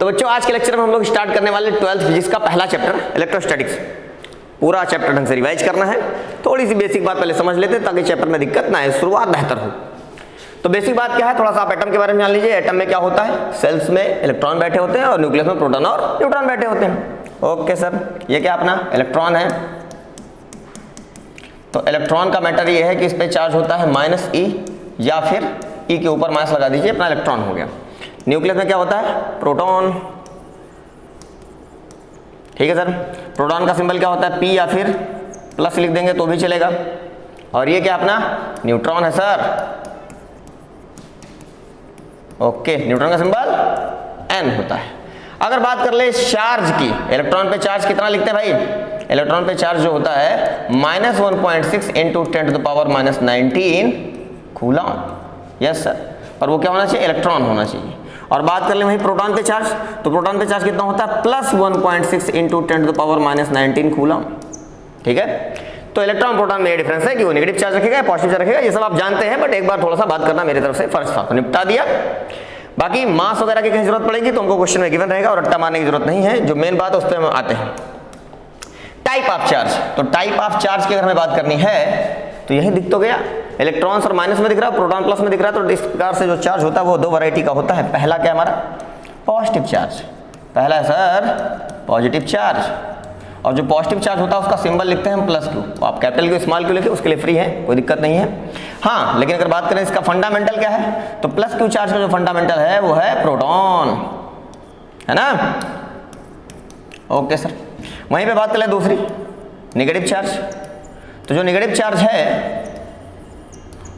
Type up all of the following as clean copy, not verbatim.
तो बच्चों आज के लेक्चर में हम लोग स्टार्ट करने वाले 12th फिजिक्स का पहला चैप्टर इलेक्ट्रोस्टैटिक्स। पूरा चैप्टर ढंग से रिवाइज करना है। थोड़ी सी बेसिक बात पहले समझ लेते हैं ताकि चैप्टर में दिक्कत ना आए, शुरुआत बेहतर हो। तो बेसिक बात क्या है, थोड़ा सा आप एटम के बारे में जान लीजिए। एटम में क्या होता है, सेल्स में इलेक्ट्रॉन बैठे होते हैं और न्यूक्लियस में प्रोटॉन और न्यूट्रॉन बैठे होते हैं। ओके सर, ये क्या अपना इलेक्ट्रॉन है। तो इलेक्ट्रॉन का मैटर ये है कि इस पर चार्ज होता है -e या फिर e के ऊपर माइनस लगा दीजिए, अपना इलेक्ट्रॉन हो गया। न्यूक्लियस में क्या होता है, प्रोटॉन। ठीक है सर, प्रोटॉन का सिंबल क्या होता है, p या फिर प्लस लिख देंगे तो भी चलेगा। और ये क्या अपना न्यूट्रॉन है सर। ओके, न्यूट्रॉन का सिंबल n होता है। अगर बात कर ले चार्ज की, इलेक्ट्रॉन पे चार्ज कितना लिखते हैं भाई, इलेक्ट्रॉन पे चार्ज जो होता है -1.6 × 10⁻⁹ कूलम। यस सर, और वो क्या होना चाहिए, इलेक्ट्रॉन होना चाहिए। और बात कर ले वही प्रोटॉन पे चार्ज, तो प्रोटॉन पे चार्ज कितना होता है, +1.6 × 10⁻⁹ कूलम। ठीक है, तो इलेक्ट्रॉन प्रोटॉन में ये डिफरेंस है कि वो नेगेटिव चार्ज रखेगा या पॉजिटिव चार्ज रखेगा, ये सब आप जानते हैं, बट एक बार थोड़ा सा बात करना मेरी तरफ से फर्ज था, तो निपटा दिया। बाकी मास वगैरह की कहीं जरूरत पड़ेगी तो हमको क्वेश्चन में गिवन रहेगा और रट्टा मारने की जरूरत नहीं है। जो मेन बात है उस पर हम आते हैं, टाइप ऑफ चार्ज। तो टाइप ऑफ चार्ज की अगर हमें बात करनी है तो यही दिख तो गया, इलेक्ट्रॉन्स और माइनस में दिख रहा है, प्रोटॉन प्लस में दिख रहा है। तो इस प्रकार से जो चार्ज होता है वो दो वैरायटी का होता है। पहला क्या हमारा पॉजिटिव चार्ज, पहला है सर पॉजिटिव चार्ज। और जो पॉजिटिव चार्ज होता है उसका सिंबल लिखते हैं हम +Q। आप कैपिटल क्यू स्मॉल क्यू लिखे, उसके लिए फ्री है, कोई दिक्कत नहीं है। हाँ, लेकिन अगर बात करें इसका फंडामेंटल क्या है, तो +Q चार्ज का जो फंडामेंटल है वो है प्रोटॉन, है ना। ओके सर, वहीं पे बात कर ले दूसरी नेगेटिव चार्ज। तो जो नेगेटिव चार्ज है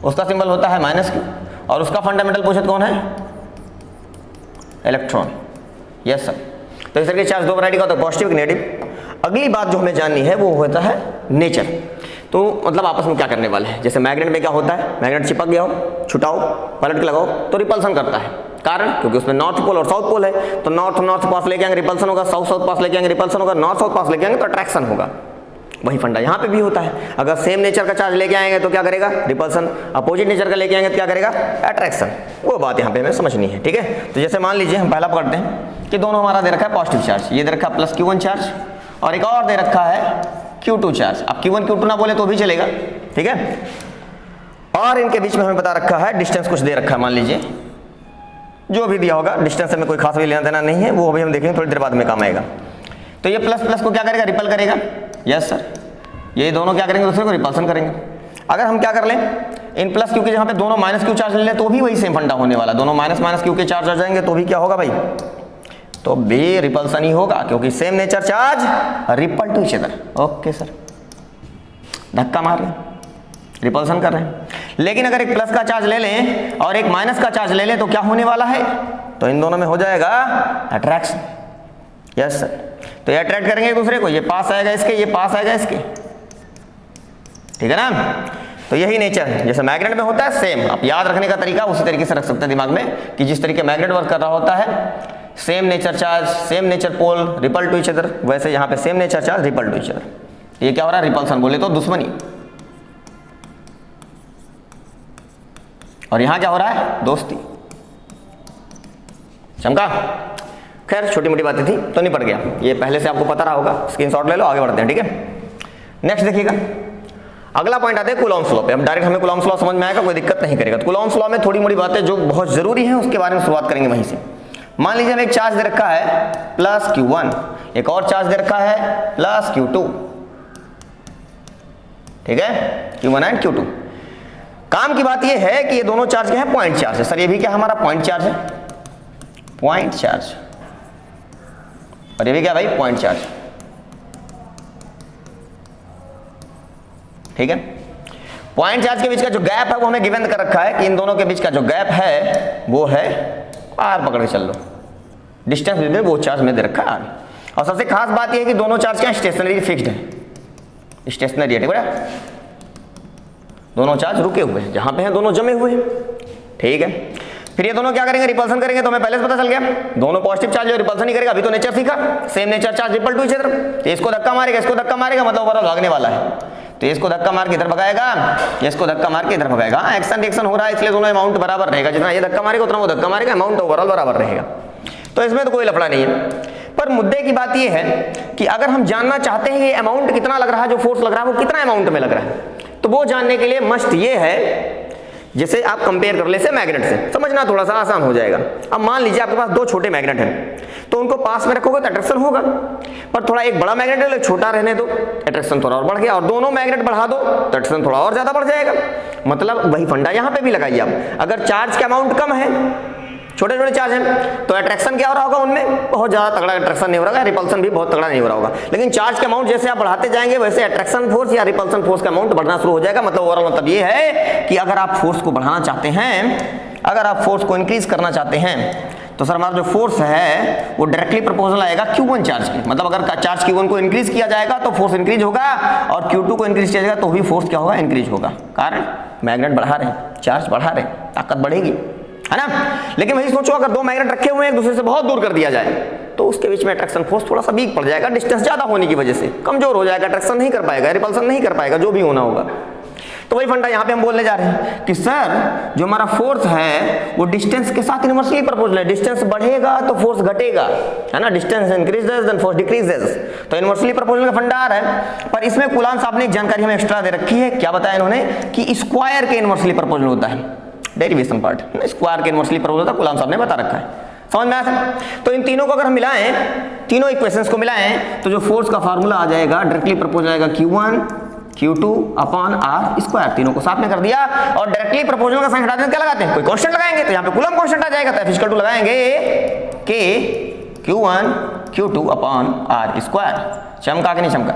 उसका सिंबल होता है -Q और उसका फंडामेंटल पूछे कौन है, इलेक्ट्रॉन। यस सर, तो इस तरह के चार्ज दो वैरायटी का होता है, पॉजिटिव नेगेटिव। अगली बात जो हमें जाननी है वो होता है नेचर। तो मतलब आपस में क्या करने वाले हैं, जैसे मैग्नेट में क्या होता है, मैग्नेट चिपक गया हो, छुटाओ, पलट के लगाओ तो रिपल्सन करता है। कारण क्योंकि उसमें नॉर्थ पोल और साउथ पोल है, तो नॉर्थ पास लेके आएंगे रिपल्सन होगा, साउथ पास लेके आएंगे रिपल्सन होगा, नॉर्थ साउथ पास लेके आएंगे तो अट्रैक्शन होगा। वही फंडा यहाँ पे भी होता है। अगर सेम नेचर का चार्ज लेके आएंगे तो क्या करेगा, रिपल्सन। अपोजिट नेचर का लेके आएंगे तो क्या करेगा, अट्रैक्शन। वो बात यहाँ पे हमें समझनी है। ठीक है, तो जैसे मान लीजिए हम पहला पढ़ते हैं कि दोनों हमारा दे रखा है पॉजिटिव चार्ज, ये दे रखा है +Q1 चार्ज और एक और दे रखा है Q2 चार्ज। अब Q1 Q2 ना बोले तो भी चलेगा, ठीक है। और इनके बीच में हमें बता रखा है डिस्टेंस कुछ दे रखा है, मान लीजिए जो भी दिया होगा, डिस्टेंस में कोई खास भी लेना देना नहीं है, वो अभी हम देखेंगे थोड़ी देर बाद में काम आएगा। तो ये प्लस को क्या करेगा, रिपल करेगा। यस सर, ये दोनों क्या करेंगे, दूसरे को रिपल्सन करेंगे। अगर हम क्या कर लें, इन +Q के जहाँ पे दोनों -Q चार्ज ले लें तो भी वही सेम फंडा होने वाला, दोनों -Q के चार्ज आ जाएंगे तो भी क्या होगा भाई, तो भी रिपल्सन ही होगा, क्योंकि same nature charge repel to each other. Okay sir, धक्का मार रहे हैं, रिपल्सन कर रहे हैं। लेकिन अगर एक प्लस का चार्ज ले लें और एक माइनस का चार्ज ले लें तो क्या होने वाला है, तो इन दोनों में हो जाएगा अट्रैक्शन। यस सर, तो ये अट्रैक्ट करेंगे एक दूसरे को, ये पास आएगा इसके, ये पास आएगा इसके, ठीक है ना। तो यही नेचर है, जैसे मैग्नेट में होता है सेम। आप याद रखने का तरीका उसी तरीके से रख सकते हैं दिमाग में कि जिस तरीके मैग्नेट वर्क कर रहा होता है, same nature charge, same nature pole, repel to each other, वैसे यहाँ पे same nature charge, repel to each other. ये क्या हो रहा है, रिपल्सन बोले तो दुश्मनी। और यहाँ क्या हो रहा है, दोस्ती। चमका। खैर छोटी मोटी बातें थी तो निपट गया, ये पहले से आपको पता रहा होगा, स्क्रीनशॉट ले लो, आगे बढ़ते हैं। ठीक है, नेक्स्ट देखिएगा, अगला पॉइंट आते हैं कूलॉम्स लॉ पे। हम डायरेक्ट हमें कूलॉम्स लॉ समझ में आएगा, कोई दिक्कत नहीं करेगा। तो कूलॉम्स लॉ में थोड़ी मोड़ी बातें जो बहुत जरूरी हैं उसके बारे में शुरुआत करेंगे वहीं से। मान लीजिए हमें एक चार्ज दे रखा है +Q1, एक और चार्ज दे रखा है +Q2, ठीक है, Q1 एंड Q2। काम की बात यह है कि ये दोनों चार्ज के हैं पॉइंट चार्ज है। सर ये भी क्या हमारा पॉइंट चार्ज है, पॉइंट चार्ज, और ये भी क्या भाई, पॉइंट चार्ज, ठीक है। पॉइंट चार्ज के बीच का जो गैप है वो हमें गिवन कर रखा है कि इन दोनों के बीच का जो गैप है वो है R, पकड़ के चल लो, डिस्टेंस बिटवीन वो चार्ज में दे रखा है R। और सबसे खास बात यह है कि दोनों चार्ज क्या स्टेशनरी फिक्स्ड है, स्टेशनरी है, ठीक है। दोनों चार्ज रुके हुए हैं, जहां पे हैं दोनों जमे हुए हैं, ठीक है। फिर ये दोनों क्या करेंगे, रिपल्सन करेंगे। तो हमें पहले से पता चल गया दोनों पॉजिटिव चार्ज जो रिपल्सन ही करेगा, अभी तो नेचर सीखा, same nature charge repel to each other. तो इसको धक्का मारेगा, इसको धक्का मारेगा, मतलब ओवरऑल भागने वाला है। तो इसको धक्का मार के इधर भगाएगा, इसको धक्का मार के इधर भगाएगा। एक्शन रिएक्शन हो रहा है, इसलिए दोनों अमाउंट बराबर रहेगा, जितना ये धक्का मारेगा उतना वो धक्का मारेगा, अमाउंट ओवरऑल बराबर रहेगा। तो इसमें तो कोई लफड़ा नहीं है। पर मुद्दे की बात यह है कि अगर हम जानना चाहते हैं ये अमाउंट कितना लग रहा है, जो फोर्स लग रहा है वो कितना अमाउंट में लग रहा है, तो वो जानने के लिए मस्ट ये है, जैसे आप कंपेयर कर ले से मैग्नेट से, समझना थोड़ा सा आसान हो जाएगा। अब मान लीजिए आपके पास दो छोटे मैग्नेट हैं, तो उनको पास में रखोगे तो अट्रैक्शन होगा, पर थोड़ा एक बड़ा मैग्नेट है, छोटा रहने दो, अट्रैक्शन थोड़ा और बढ़ गया, और दोनों मैग्नेट बढ़ा दो तो अट्रैक्शन थोड़ा और ज्यादा बढ़ जाएगा। मतलब वही फंडा यहाँ पे भी लगाइए आप। अगर चार्ज का अमाउंट कम है, छोटे छोटे चार्ज हैं, तो अट्रैक्शन क्या हो रहा होगा, उनमें बहुत ज्यादा तगड़ा अट्रैक्शन नहीं हो रहा होगा, रिपल्सन भी बहुत तगड़ा नहीं हो रहा होगा। लेकिन चार्ज का अमाउंट जैसे आप बढ़ाते जाएंगे वैसे अट्रैक्शन फोर्स या रिपल्सन फोर्स का अमाउंट बढ़ना शुरू हो जाएगा। मतलब ओवरऑल मतलब ये है कि अगर आप फोर्स को बढ़ाना चाहते हैं, अगर आप फोर्स को इंक्रीज करना चाहते हैं, तो सर हमारा जो फोर्स है वो डायरेक्टली प्रोपोर्शनल आएगा Q1 चार्ज की। मतलब अगर चार्ज Q1 को इंक्रीज किया जाएगा तो फोर्स इंक्रीज होगा, और Q2 को इंक्रीज किया जाएगा तो भी फोर्स क्या होगा, इंक्रीज होगा। कारण मैग्नेट बढ़ा रहे हैं, चार्ज बढ़ा रहे हैं, ताकत बढ़ेगी, है ना। लेकिन वही सोचो अगर दो मैग्नेट रखे हुए हैं एक दूसरे से बहुत दूर कर दिया जाए तो उसके बीच में अट्रैक्शन फोर्स थोड़ा सा वीक पड़ जाएगा, डिस्टेंस ज्यादा होने की वजह से कमजोर हो जाएगा, अट्रैक्शन नहीं कर पाएगा, रिपल्सन नहीं कर पाएगा, जो भी होना होगा। तो वही फंडा यहाँ पे हम बोलने जा रहे हैं कि सर जो हमारा फोर्स है वो डिस्टेंस के साथ इनवर्सली प्रोपोर्शनल है। डिस्टेंस बढ़ेगा तो फोर्स घटेगा, है ना। Distance increases then force decreases, तो इनवर्सली प्रोपोर्शनल का फंडा आ रहा है। पर इसमें कूलाम्ब साहब ने एक जानकारी हमें एक्स्ट्रा दे रखी है। क्या बताया इन्होंने कि स्क्वायर के इनवर्सली प्रोपोर्शनल होता है, डेरिवेशन पार्ट स्क्वायर के इनवर्सली प्रोपोर्शनल होता है, कूलाम्ब साहब ने बता रखा है। समझ में आया था। तो इन तीनों को अगर हम मिलाएं, तीनों इक्वेशंस को मिलाएं, तो जो फोर्स का फार्मूला आ जाएगा डायरेक्टली प्रोपोर्शनल आएगा Q1 Q2 upon R square. तीनों को साथ में कर दिया और डायरेक्टली प्रोपोर्शनल का साइन हटा दें, क्या लगाते हैं, कोई कांस्टेंट लगाएंगे, तो यहाँ पे कूलम्ब कांस्टेंट आ जाएगा, तो F = 2 लगाएंगे K Q1 Q2 upon R square. चमका कि नहीं चमका,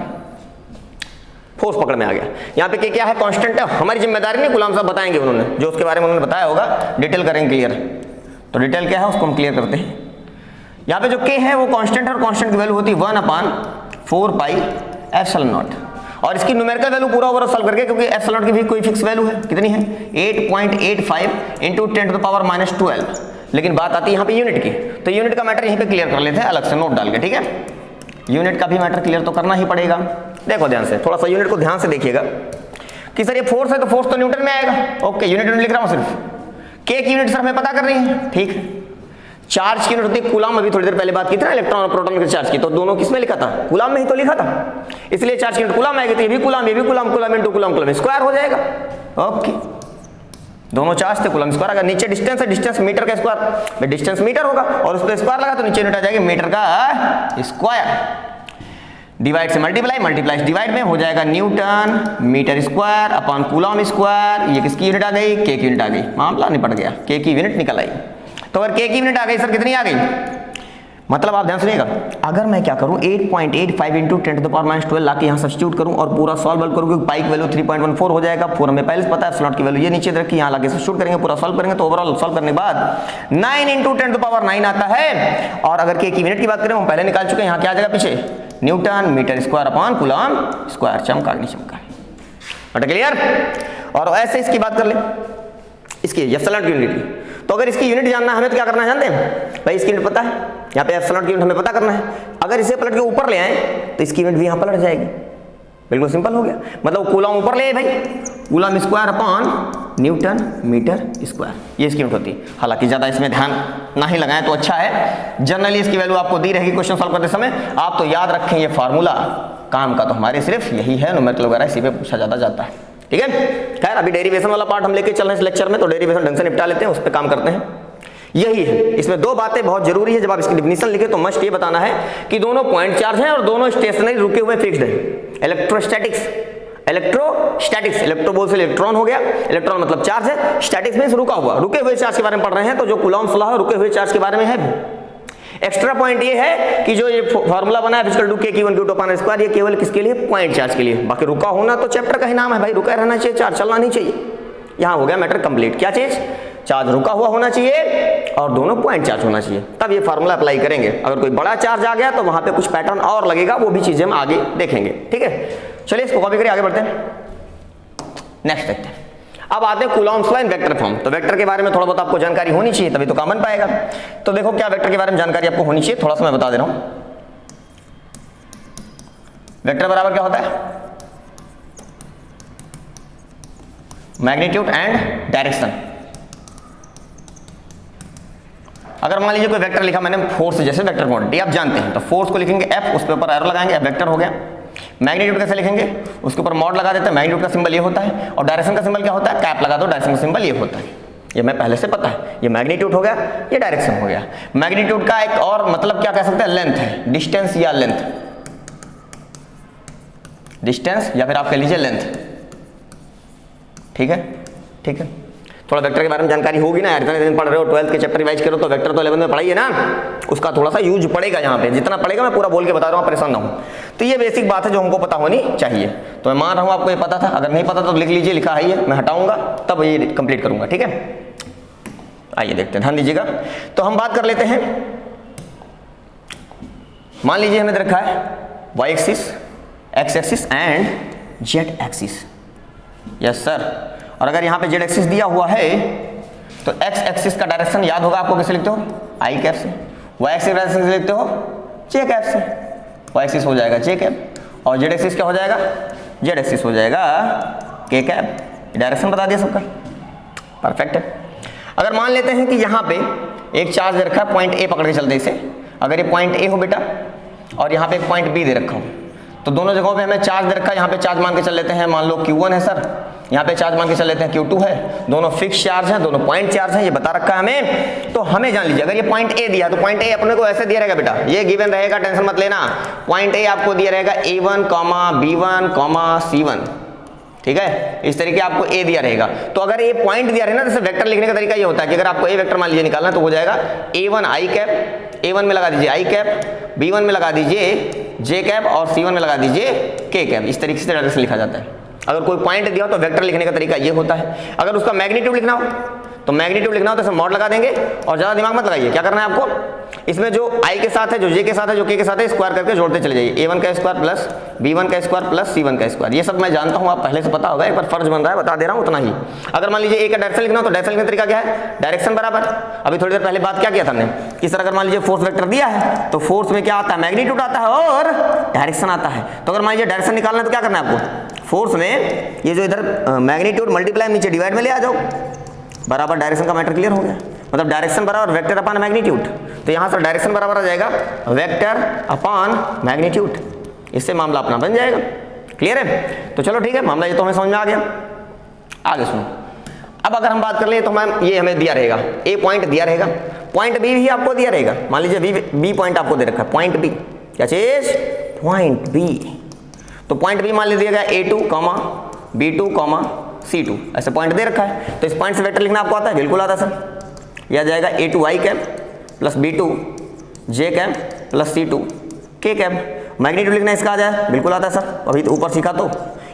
फोर्स पकड़ में आ गया। यहाँ पे K क्या है, कांस्टेंट है, हमारी जिम्मेदारी नहीं, कूलम्ब साहब बताएंगे, उन्होंने जो उसके बारे में उन्होंने बताया होगा डिटेल करेंगे क्लियर। तो डिटेल क्या है उसको हम क्लियर करते हैं। यहाँ पे जो K है वो कांस्टेंट है, और कांस्टेंट की वैल्यू होती है 1/4 पाई एप्सिलॉन नॉट। और इसकी न्यूमेरिकल वैल्यू पूरा ओवर सॉल्व करके, क्योंकि एप्सिलॉन की भी कोई फिक्स वैल्यू है, कितनी है 8.85 × 10⁻²। लेकिन बात आती है यहाँ पे यूनिट की, तो यूनिट का मैटर यहीं पे क्लियर कर लेते हैं अलग से नोट डाल के, ठीक है। यूनिट का भी मैटर क्लियर तो करना ही पड़ेगा। देखो ध्यान से, थोड़ा सा यूनिट को ध्यान से देखिएगा कि सर ये फोर्स है तो फोर्स तो न्यूटन में आएगा। ओके, यूनिट लिख रहा हूँ सिर्फ, K की यूनिट सर हमें पता कर रही है, ठीक है। चार्ज की यूनिट होती है कूलम्ब, अभी थोड़ी देर पहले बात की थी ना इलेक्ट्रॉन और प्रोटॉन के चार्ज की, तो दोनों किसमें लिखा था, कूलम्ब में ही तो लिखा था। इसलिए चार्ज की यूनिट कूलम्ब आएगी, तो ये भी कूलम्ब, ये भी coulomb, coulomb into coulomb, coulomb square हो जाएगा। ओके, दोनों चार्ज थे, कूलम्ब स्क्वायर। अगर नीचे डिस्टेंस है, डिस्टेंस मीटर का स्क्वायर, डिस्टेंस मीटर होगा और उस पर स्क्वायर लगा तो नीचे यूनिट आ जाएगी मीटर का स्क्वायर। डिवाइड से मल्टीप्लाई, मल्टीप्लाई से डिवाइड में हो जाएगा newton meter square upon coulomb square. ये किसकी यूनिट आ गई, K की यूनिट आ गई, मामला निपट गया, K की यूनिट निकल आई। तो अगर K की यूनिट आ गई सर, कितनी आ गई, मतलब आप ध्यान सुनिएगा, अगर मैं क्या करूं 8.85 × 10⁻² लाके यहाँ सब्स्टिट्यूट करूं और पूरा सॉल्व करूं, क्योंकि पाई की वैल्यू 3.14 हो जाएगा, 4 हमें पहले से पता है, स्लॉट की वैल्यू ये नीचे रखी, यहाँ लाके सब्स्टिट्यूट करेंगे, पूरा सॉल्व करेंगे, तो ओवरऑल सॉल्व करने के बाद 9 × 10⁻9 आता है। और अगर K की यूनिट की बात करें, हम पहले निकाल चुके हैं, यहाँ क्या आ जाएगा पीछे, newton meter square upon coulomb square. चमका नहीं चमका, बट क्लियर। और ऐसे इसकी बात कर ले, इसकी एप्सिलॉन की यूनिट की, तो अगर इसकी यूनिट जानना है हमें तो क्या करना है जानते हैं भाई, इसकी यूनिट पता है, यहाँ पे एप्सिलॉन की यूनिट हमें पता करना है। अगर इसे पलट के ऊपर ले आए तो इसकी यूनिट भी यहाँ पलट जाएगी, बिल्कुल सिंपल हो गया। मतलब कूलम्ब ऊपर ले भाई, coulomb square upon newton meter square, ये इसकी यूनिट होती है। हालांकि ज्यादा इसमें ध्यान ना ही लगाएं तो अच्छा है, जनरली इसकी वैल्यू आपको दी रहेगी क्वेश्चन सॉल्व करते समय, आप तो याद रखें ये फार्मूला, काम का तो हमारे सिर्फ यही है, न्यूमेरिकल वगैरह इसी पे पूछा जाता है, ठीक है। खैर अभी डेरिवेशन वाला पार्ट हम लेके चल रहे हैं इस लेक्चर में, तो डेरिवेशन ढंग से निपटा लेते हैं, उस पर काम करते हैं। यही है, इसमें दो बातें बहुत जरूरी है, जब आप इसकी डिफिनीशन लिखे तो मस्ट ये बताना है कि दोनों पॉइंट चार्ज हैं और दोनों स्टेशनरी रुके हुए फिक्स्ड है। इलेक्ट्रोस्टैटिक्स, इलेक्ट्रोस्टैटिक्स, इलेक्ट्रो बोल से इलेक्ट्रॉन हो गया, इलेक्ट्रॉन मतलब चार्ज है, स्टैटिक्स मींस रुका हुआ, रुके हुए चार्ज के बारे में पढ़ रहे हैं, तो जो कूलम्ब लॉ है रुके हुए चार्ज के बारे में है। एक्स्ट्रा पॉइंट ये है कि जो ये फार्मूला बना है K Q1 Q2 upon square, ये केवल किसके लिए, पॉइंट चार्ज के लिए। बाकी रुका होना तो चैप्टर का ही नाम है भाई, रुका रहना चाहिए, चार्ज चलना नहीं चाहिए। यहाँ हो गया मैटर कंप्लीट, क्या चीज, चार्ज रुका हुआ होना चाहिए और दोनों पॉइंट चार्ज होना चाहिए, तब ये फार्मूला अप्लाई करेंगे। अगर कोई बड़ा चार्ज आ गया तो वहां पे कुछ पैटर्न और लगेगा, वो भी चीजें हम आगे देखेंगे, ठीक है। चलिए इसको कॉपी करिए, आगे बढ़ते हैं, नेक्स्ट देखते हैं। अब आते हैं Coulomb's law in vector form. तो वेक्टर के बारे में थोड़ा बहुत आपको जानकारी होनी चाहिए, तभी तो काम बन पाएगा। तो देखो क्या वेक्टर के बारे में जानकारी आपको होनी चाहिए, थोड़ा सा मैं बता दे रहा हूं। वेक्टर बराबर क्या होता है, मैग्नीट्यूड एंड डायरेक्शन। अगर मान लीजिए कोई वेक्टर लिखा मैंने फोर्स जैसे वेक्टर क्वांटिटी आप जानते हैं, तो फोर्स को लिखेंगे एफ, उस पे ऊपर एरो लगाएंगे, एफ वेक्टर हो गया। मैग्नीट्यूड कैसे लिखेंगे, उसके ऊपर मॉड लगा देते हैं, मैग्नीट्यूड का सिंबल ये होता है, और डायरेक्शन का सिंबल क्या होता है, कैप लगा दो, डायरेक्शन का सिंबल ये होता है। ये मैं पहले से पता है, ये मैग्नीट्यूड हो गया, ये डायरेक्शन हो गया। मैग्नीट्यूड का एक और मतलब क्या कह सकते हैं, लेंथ है, डिस्टेंस या लेंथ, डिस्टेंस या फिर आप कह लीजिए लेंथ। ठीक है, ठीक है। थोड़ा वेक्टर के बारे में जानकारी होगी ना यार, इतने दिन पढ़ रहे हो, 12th के चैप्टर रिवाइज करो, तो वेक्टर तो 11th में पढ़ाइए ना, उसका थोड़ा सा यूज पड़ेगा यहाँ पे, जितना पड़ेगा मैं पूरा बोल के बता रहा हूँ, परेशान ना हो। तो ये बेसिक बात है जो हमको पता होनी चाहिए। तो मैं मान रहा हूँ आपको ये पता था, अगर नहीं पता तो लिख लीजिए, लिखा है ये, मैं हटाऊंगा तब ये कंप्लीट करूंगा। ठीक है, आइए देखते हैं, ध्यान दीजिएगा। तो हम बात कर लेते हैं, मान लीजिए हमें रखा है Y axis, X axis and Z axis. Yes sir. और अगर यहाँ पे जेड एक्सिस दिया हुआ है तो एक्स एक्सिस का डायरेक्शन याद होगा आपको, कैसे लिखते हो, आई कैप से। वाई एक्सिस डायरेक्शन से लिखते हो जे कैप से, वाई एक्सिस हो जाएगा जे कैप, और जेड एक्सिस क्या हो जाएगा, जेड एक्सिस हो जाएगा के कैप। डायरेक्शन बता दिया सबका, परफेक्ट है। अगर मान लेते हैं कि यहाँ पे एक चार्ज दे रखा है, पॉइंट ए पकड़ के चलते इसे, अगर ये पॉइंट ए हो बेटा और यहाँ पे एक पॉइंट बी दे रखा हो, तो दोनों जगहों पे हमें चार्ज दे रखा है। यहाँ पे चार्ज मान के चल लेते हैं, मान लो Q1 है सर, यहाँ पे चार्ज मान के चल लेते हैं Q2 है, दोनों फिक्स चार्ज हैं, दोनों पॉइंट चार्ज हैं, ये बता रखा है हमें। तो हमें जान लीजिए, अगर ये पॉइंट ए दिया तो पॉइंट ए अपने को ऐसे दिया रहेगा बेटा, ये गिवन रहेगा, टेंशन मत लेना। पॉइंट ए आपको दिया रहेगा A1, B1, C1, ठीक है, इस तरीके आपको ए दिया रहेगा। तो अगर ये पॉइंट दिया रहेगा ना, जैसे वेक्टर लिखने का तरीका ये होता है कि अगर आपको ए वेक्टर मान लीजिए निकालना, तो हो जाएगा A1 आई कैप, A1 में लगा दीजिए आई कैप, B1 में लगा दीजिए जे कैप, और C1 में लगा दीजिए के कैप। इस तरीके से डायरेक्शन लिखा जाता है। अगर कोई पॉइंट दिया हो तो वेक्टर लिखने का तरीका ये होता है। अगर उसका मैग्नीट्यूड लिखना हो तो मैग्नीट्यूड लिखना हो तो मॉड लगा देंगे, और ज्यादा दिमाग मत लगाइए, क्या करना है आपको, इसमें जो आई के साथ है, जो जे के साथ है, जो के साथ है, स्क्वायर करके जोड़ते चले जाइए। A1 का स्क्वायर प्लस B1 का स्क्वायर प्लस C1 का स्क्वायर। ये सब मैं जानता हूँ, आप पहले से पता होगा, एक बार फर्ज बन रहा है, बता दे रहा हूँ उतना ही। अगर मान लीजिए ए का डायरेक्शन लिखना हो तो डायरेक्शन लिखने का तरीका क्या है, डायरेक्शन बराबर, अभी थोड़ी देर पहले बात क्या किया था हमने, इस तरह अगर मान लीजिए फोर्स वेक्टर दिया है तो फोर्स में क्या आता है, मैग्नीट्यूड आता है और डायरेक्शन आता है। तो अगर मान लीजिए डायरेक्शन निकालना है तो क्या करना है आपको, फोर्स में ये जो इधर मैग्नीट्यूड मल्टीप्लाई नीचे डिवाइड में ले आ जाओ, बराबर डायरेक्शन का मैटर क्लियर हो गया। मतलब डायरेक्शन बराबर वेक्टर अपॉन मैग्नीट्यूड, तो यहाँ से डायरेक्शन बराबर आ जाएगा वेक्टर अपॉन मैग्नीट्यूड, इससे मामला अपना बन जाएगा। क्लियर है, तो चलो ठीक है, मामला ये तो हमें समझ में आ गया। आगे सुनो, अब अगर हम बात कर ले तो मैम ये हमें दिया रहेगा, ए पॉइंट दिया रहेगा, पॉइंट बी भी आपको दिया रहेगा, मान लीजिए बी पॉइंट आपको दे रखा है, पॉइंट बी, क्या चीज, पॉइंट बी। तो पॉइंट बी मान लीजिए A2, B2, C2, ऐसे पॉइंट दे रखा है। तो इस पॉइंट से वेक्टर लिखना आपको आता है, बिल्कुल आता है सर। यह आ जाएगा A2 आई कैप प्लस B2 जे कैप प्लस C2 के कैप। मैग्नीट्यूड लिखना इसका आ जाए, बिल्कुल आता है सर, अभी तो ऊपर सीखा। तो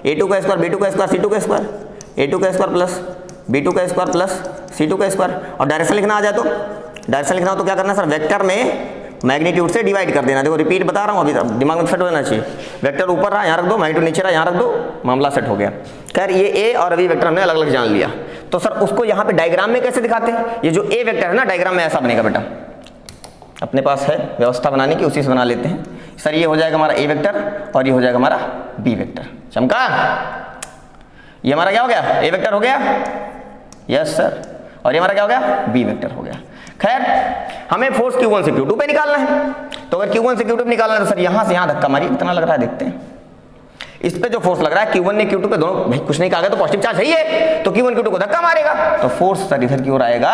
A2 का स्क्वायर, B2 का स्क्वायर, C2 का स्क्वायर, A2 का स्क्वायर प्लस B2 का स्क्वायर प्लस C2 का स्क्वायर। और डायरेक्शन लिखना आ जाए तो डायरेक्शन लिखना हो तो क्या करना है सर, वेक्टर में मैग्नीट्यूड से डिवाइड कर देना। देखो रिपीट बता रहा हूँ, अभी दिमाग में सेट हो जाना चाहिए। वेक्टर ऊपर रहा, यहाँ रख दो, मैग्नीट्यूड नीचे रहा, यहाँ रख दो, मामला सेट हो गया। खैर ये ए और अभी वेक्टर हमने अलग अलग जान लिया। तो सर उसको यहाँ पे डायग्राम में कैसे दिखाते हैं, ये जो ए वेक्टर है ना, डायग्राम में ऐसा बनेगा बेटा, अपने पास है व्यवस्था बनाने की, उसी से बना लेते हैं सर। ये हो जाएगा हमारा ए वेक्टर और ये हो जाएगा हमारा बी वेक्टर। चमका, ये हमारा क्या हो गया, ए वेक्टर हो गया, यस सर, और ये हमारा क्या हो गया, बी वेक्टर हो गया। खैर हमें फोर्स Q1 से Q2 पे निकालना है। तो अगर Q1 से Q2 पे निकालना है तो सर यहाँ से यहाँ धक्का मारिए, कितना लग रहा है देखते हैं। इस पे जो फोर्स लग रहा है Q1 ने Q2 पे, दोनों भाई कुछ नहीं कहा गया तो पॉजिटिव चार्ज है ये, तो Q1 Q2 को धक्का मारेगा, तो फोर्स सर इधर की ओर आएगा।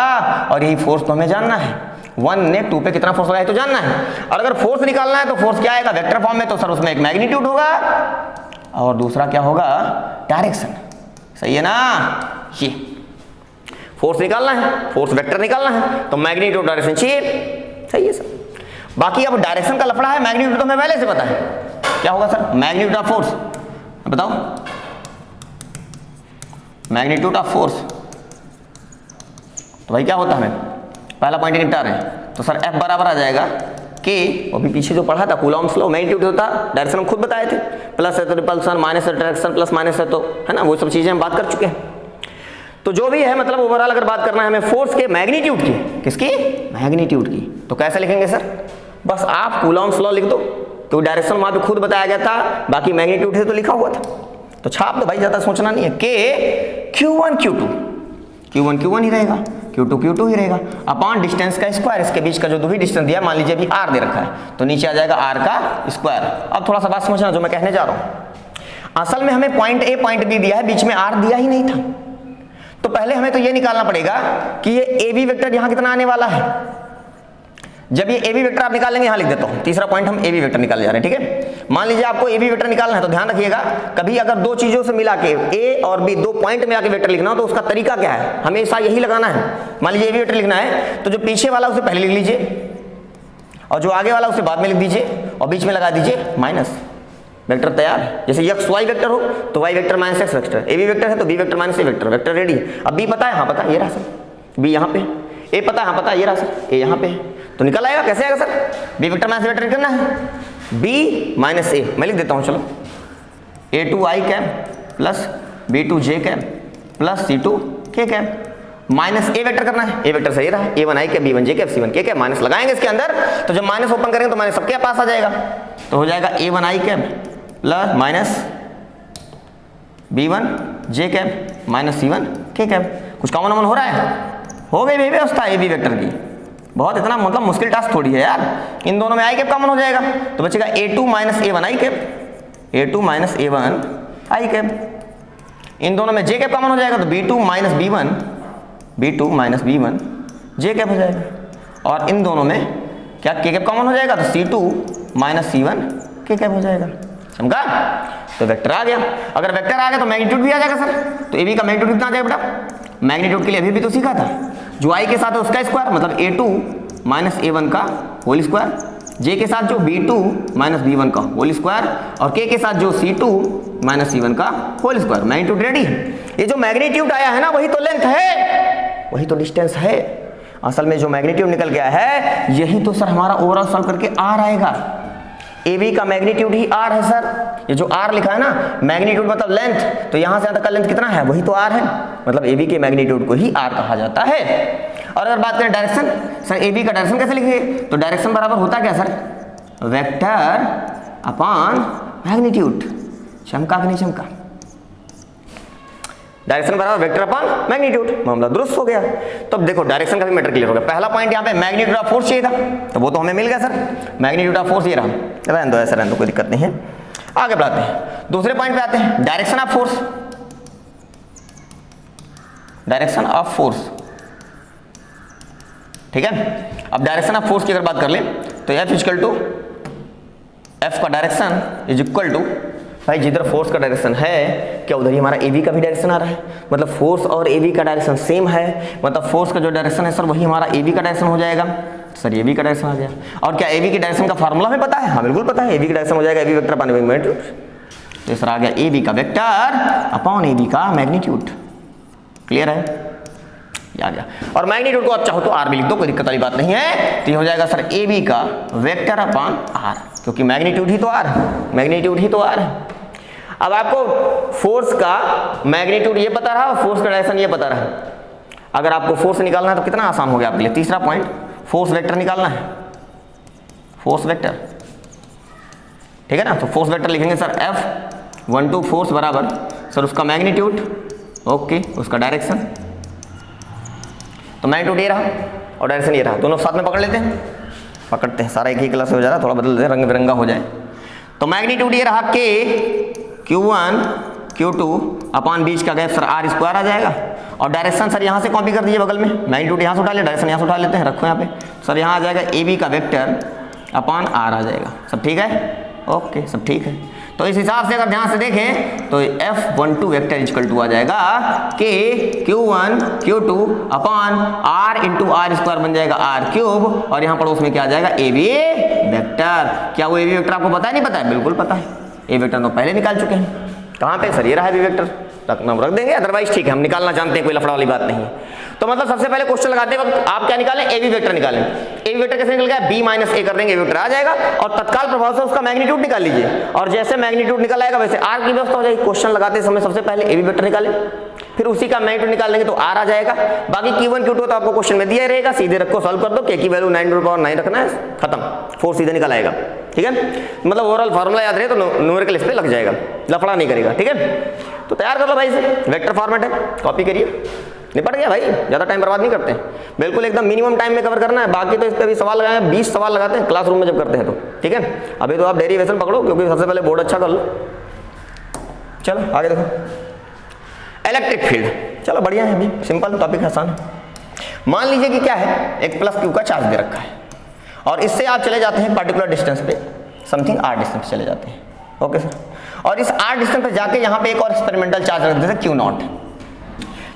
और यही फोर्स तो हमें जानना है, 1 ने 2 पे कितना फोर्स लगा है तो जानना है। और अगर फोर्स निकालना है तो फोर्स क्या आएगा, वेक्टर फॉर्म में, तो सर उसमें एक मैग्नीट्यूड होगा और दूसरा क्या होगा, डायरेक्शन। सही है ना, ये फोर्स निकालना है, फोर्स वेक्टर निकालना है, तो मैग्नीट्यूड डायरेक्शन चाहिए। सही है सर। बाकी अब डायरेक्शन का लफड़ा है, मैग्नीट्यूड तो हमें पहले से पता है। क्या होगा सर, मैग्नीट्यूड ऑफ फोर्स, बताओ, मैग्नीट्यूड ऑफ फोर्स। तो भाई क्या होता है, हमें पहला पॉइंट निपटा रहे हैं, तो सर F बराबर आ जाएगा के, अभी पीछे जो पढ़ा था कूलॉम्स लॉ, मैग्नीट्यूड होता, डायरेक्शन हम खुद बताए थे, प्लस है तो रिपल्सन, माइनस है डायरेक्शन, प्लस माइनस है तो, है ना, वो सब चीजें हम बात कर चुके हैं। तो जो भी है, मतलब ओवरऑल अगर बात करना है हमें फोर्स के मैग्नीट्यूड की, किसकी, मैग्नीट्यूड की, तो कैसे लिखेंगे सर, बस आप कूलॉम्स लॉ लिख दो, तो डायरेक्शन वहां पे खुद बताया गया था, बाकी मैग्नीट्यूड है तो लिखा हुआ था, तो छाप दो भाई, ज्यादा सोचना नहीं है। के Q1 Q2 ही रहेगा, Q2 ही रहेगा अपॉन डिस्टेंस का स्क्वायर, इसके बीच का जो भी डिस्टेंस दिया, मान लीजिए अभी R दे रखा है तो नीचे आ जाएगा R का स्क्वायर। अब थोड़ा सा बात समझना जो मैं कहने जा रहा हूं। असल में हमें पॉइंट A पॉइंट B दिया है, बीच में R दिया ही नहीं था, तो पहले हमें तो ये निकालना पड़ेगा कि ये AB वेक्टर यहां कितना आने वाला है। जब ये AB वेक्टर आप निकालेंगे, यहां लिख देता हूं, तीसरा पॉइंट हम AB वेक्टर निकालने जा रहे हैं, ठीक है। मान लीजिए आपको AB वेक्टर निकालना है तो ध्यान रखिएगा, कभी अगर दो चीजों से मिला के A और B, दो पॉइंट मिला के वेक्टर लिखना हो तो उसका तरीका क्या है, हमेशा यही लगाना है। मान लीजिए AB वेक्टर लिखना है तो जो पीछे वाला उसे पहले लिख लीजिए और जो आगे वाला उसे बाद में लिख दीजिए और बीच में लगा दीजिए माइनस, वेक्टर तैयार है। जैसे x y वेक्टर हो तो y vector minus x vector, AB vector है तो B vector minus A vector, vector ready है। अब B पता है, हाँ पता है, ये रहा सर, B यहाँ पे, A पता है, हाँ पता है, ये रहा सर, A यहाँ पे है, तो निकल आएगा। कैसे आएगा sir, B vector minus A vector निकलना है, B माइनस A, मैं लिख देता हूँ, चलो A2i cap plus B2j cap plus C2k cap minus A vector करना है, A वेक्टर सही रहा, A1i cap B1j cap C1k cap, minus लगाएंगे इसके अंदर, तो जब माइनस ओपन करेंगे तो माइनस सबके पास आ जाएगा, तो हो जाएगा A1i cap plus minus B1j cap minus C1k cap. कुछ कॉमन हो रहा है, हो गई व्यवस्था AB वेक्टर की। बहुत इतना मतलब मुश्किल टास्क थोड़ी है यार, इन दोनों में i कैप कॉमन हो जाएगा तो बचेगा A2 minus A1i cap, A2 minus A1i cap, इन दोनों में j कैप कॉमन हो जाएगा तो B2 minus B1, B2 minus B1 j cap हो जाएगा, और इन दोनों में क्या k कैप कॉमन हो जाएगा तो C2 minus C1 k cap हो जाएगा। समझा, तो वेक्टर आ गया। अगर वेक्टर आ गया तो मैग्नीट्यूड भी आ जाएगा सर, तो AB का मैग्नीट्यूड कितना आ जाएगा बेटा, मैग्नीट्यूड के लिए अभी भी तो सीखा था, जो I के साथ है उसका स्क्वायर मतलब A2 माइनस A1 का होल स्क्वायर, J के साथ जो B2 माइनस B1 का होल स्क्वायर, और K के साथ जो C2 माइनस C1 का होल स्क्वायर। मैग्नीट्यूड रेडी है। ये जो मैग्नीट्यूड आया है ना, वही तो लेंथ है, वही तो डिस्टेंस है। असल में जो मैग्नीट्यूड निकल गया है यही तो सर हमारा ओवरऑल सॉल्व करके R आएगा। AB का मैग्नीट्यूड ही R है सर, ये जो R लिखा है ना, मैग्नीट्यूड मतलब लेंथ, तो यहां से यहां तक का लेंथ कितना है, वही तो R है, मतलब AB के मैग्नीट्यूड को ही R कहा जाता है। और अगर बात करें डायरेक्शन, सर AB का डायरेक्शन कैसे लिखेंगे, तो डायरेक्शन बराबर होता क्या सर, वेक्टर अपॉन मैग्नीट्यूड। चमका कि नहीं चमका, डायरेक्शन बराबर वेक्टर अपॉन मैग्नीट्यूड, मामला दुरुस्त हो गया। तो अब देखो डायरेक्शन का भी मैटर क्लियर हो गया। पहला पॉइंट यहाँ पे मैग्नीट्यूड ऑफ फोर्स चाहिए था, तो वो तो हमें मिल गया सर, मैग्नीट्यूड ऑफ फोर्स ये रहा, रहने दो ऐसा रहने दो, कोई दिक्कत नहीं है। आगे बढ़ाते हैं, दूसरे पॉइंट पे आते हैं, direction of force. Direction of force, ठीक है। अब डायरेक्शन ऑफ फोर्स की अगर बात कर ले तो F इक्वल टू F का डायरेक्शन इज इक्वल टू, भाई जिधर फोर्स का डायरेक्शन है क्या उधर ही हमारा AB का भी डायरेक्शन आ रहा है, मतलब फोर्स और AB का डायरेक्शन सेम है, मतलब फोर्स का जो डायरेक्शन है सर वही हमारा AB का डायरेक्शन हो जाएगा। सर AB का डायरेक्शन आ गया। और क्या AB के डायरेक्शन का फार्मूला हमें पता है, हाँ बिल्कुल पता है, AB का डायरेक्शन हो जाएगा AB वेक्टर अपॉन मैग्नीट्यूड। तो सर आ गया AB का वेक्टर अपॉन AB का मैग्नीट्यूड। क्लियर है, आ गया। और मैग्नीट्यूड को आप चाहो तो R भी लिख दो, कोई दिक्कत वाली बात नहीं है। तो ये हो जाएगा सर AB का वेक्टर अपॉन R, क्योंकि मैग्नीट्यूड ही तो R है, मैग्नीट्यूड ही तो R है। अब आपको फोर्स का मैग्नीट्यूड ये पता रहा और फोर्स का डायरेक्शन ये पता रहा। अगर आपको फोर्स निकालना है तो कितना आसान हो गया आपके लिए। तीसरा पॉइंट, फोर्स वेक्टर निकालना है, फोर्स वेक्टर, ठीक है ना। तो फोर्स वेक्टर लिखेंगे सर F12 फोर्स बराबर सर उसका मैग्नीट्यूड, ओके, उसका डायरेक्शन। तो मैग्नीट्यूड ये रहा और डायरेक्शन ये रहा, दोनों साथ में पकड़ लेते हैं, पकड़ते हैं, सारा एक ही क्लास हो जा रहा है, थोड़ा बदल देते हैं, रंग बिरंगा हो जाए। तो मैग्नीट्यूड ये रहा K Q1 Q2 अपॉन बीच का गैप सर R स्क्वायर आ जाएगा। और डायरेक्शन सर यहाँ से कॉपी कर दीजिए बगल में, मैग्नीट्यूड यहाँ से उठा ले, डायरेक्शन यहाँ से उठा लेते हैं, रखो यहाँ पे सर, यहाँ आ जाएगा AB का वेक्टर अपॉन R आ जाएगा। सब ठीक है, ओके, सब ठीक है। तो इस हिसाब से अगर ध्यान से देखें तो F12 वेक्टर इक्वल टू आ जाएगा K Q1 Q2 upon R into R square बन जाएगा R क्यूब, और यहाँ पड़ोस में क्या आ जाएगा AB वेक्टर। क्या वो AB वेक्टर आपको पता है, नहीं पता है? बिल्कुल पता है, A वेक्टर तो पहले निकाल चुके हैं। कहाँ पे सर, ये रहा AB वेक्टर, रख देंगे, अदरवाइज ठीक है, हम निकालना जानते हैं, कोई लफड़ा वाली बात नहीं है। तो मतलब सबसे पहले क्वेश्चन लगाते वक्त आप क्या निकालें, AB वेक्टर निकालें। AB वेक्टर कैसे निकल गया, B माइनस A कर देंगे, AB वेक्टर आ जाएगा, और तत्काल प्रभाव से उसका मैग्नीट्यूड निकाल लीजिए, और जैसे मैग्नीट्यूड निकल आएगा वैसे R की व्यवस्था हो जाएगी। क्वेश्चन लगाते समय सबसे पहले AB वेक्टर निकालें, फिर उसी का मैग्नीट्यूड निकाल लेंगे तो R आ जाएगा। बाकी Q1 Q2 तो आपको क्वेश्चन में दिया ही रहेगा, सीधे रखो, सॉल्व कर दो, K की वैल्यू 9 रखना है, खत्म, 4 सीधे निकल आएगा। ठीक है, मतलब ओवरऑल फार्मूला याद रहे तो न्यूमेरिकल इस पे लग जाएगा, लफड़ा नहीं करेगा। ठीक है, तो तैयार कर लो भाई, से वेक्टर फॉर्मेट है, कॉपी करिए। निपट गया भाई, ज़्यादा टाइम बर्बाद नहीं करते, बिल्कुल एकदम मिनिमम टाइम में कवर करना है। बाकी तो इस पर भी सवाल लगाए, 20 सवाल लगाते हैं क्लासरूम में जब करते हैं तो, ठीक है। अभी तो आप डेरिवेशन पकड़ो, क्योंकि सबसे पहले बोर्ड अच्छा कर लो। चलो आगे देखो, इलेक्ट्रिक फील्ड, चलो बढ़िया है, अभी सिंपल टॉपिक, आसान है। मान लीजिए कि क्या है, एक प्लस क्यू का चार्ज दे रखा है और इससे आप चले जाते हैं पर्टिकुलर डिस्टेंस पे, समथिंग r डिस्टेंस चले जाते हैं, ओके सर। और इस r डिस्टेंस पे जाके यहाँ पे एक और एक्सपेरिमेंटल चार्ज रख देते हैं Q0,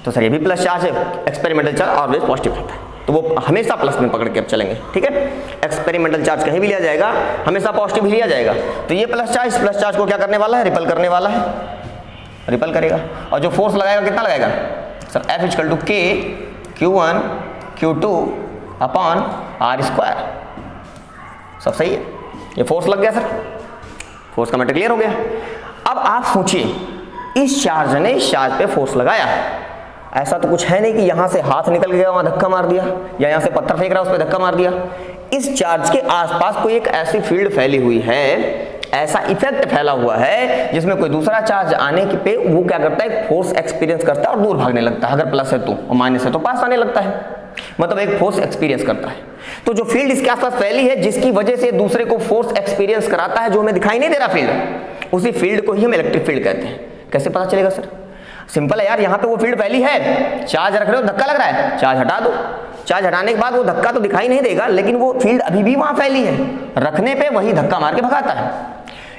तो सर ये भी प्लस चार्ज है, एक्सपेरिमेंटल चार्ज ऑलवेज पॉजिटिव रहता है, तो वो हमेशा प्लस में पकड़ के अब चलेंगे, ठीक है। एक्सपेरिमेंटल चार्ज कहीं भी लिया जाएगा हमेशा पॉजिटिव ही लिया जाएगा, तो ये प्लस चार्ज को क्या करने वाला है, रिपल करने वाला है, रिपल करेगा। और जो फोर्स लगाएगा कितना लगाएगा sir, F equal to K Q1 Q2 upon R square, सब सही है, ये फोर्स लग गया सर, फोर्स का मैटर क्लियर हो गया। अब आप सोचिए, इस चार्ज ने इस चार्ज पे फोर्स लगाया, ऐसा तो कुछ है नहीं कि यहां से हाथ निकल गया वहां धक्का मार दिया, या यहां से पत्थर फेंक रहा है उस पर धक्का मार दिया। इस चार्ज के आसपास कोई एक ऐसी फील्ड फैली हुई है, ऐसा इफेक्ट फैला हुआ है जिसमें कोई दूसरा चार्ज आने के पे वो क्या करता है, फोर्स एक्सपीरियंस करता है और दूर भागने लगता है, अगर प्लस है तो, और माइनस है तो पास आने लगता है, मतलब एक फोर्स एक्सपीरियंस करता है। तो जो फील्ड इसके आसपास फैली है जिसकी वजह से दूसरे को फोर्स एक्सपीरियंस कराता है, जो हमें दिखाई नहीं दे रहा फील्ड, उसी फील्ड को ही हम इलेक्ट्रिक फील्ड कहते हैं। कैसे पता चलेगा सर, सिंपल है यार, यहाँ पे वो फील्ड फैली है, चार्ज रख रहे हो, धक्का लग रहा है, चार्ज हटा दो, चार्ज हटाने के बाद वो धक्का तो दिखाई नहीं देगा, लेकिन वो फील्ड अभी भी वहां फैली है, रखने पे वही धक्का मार के भगाता है।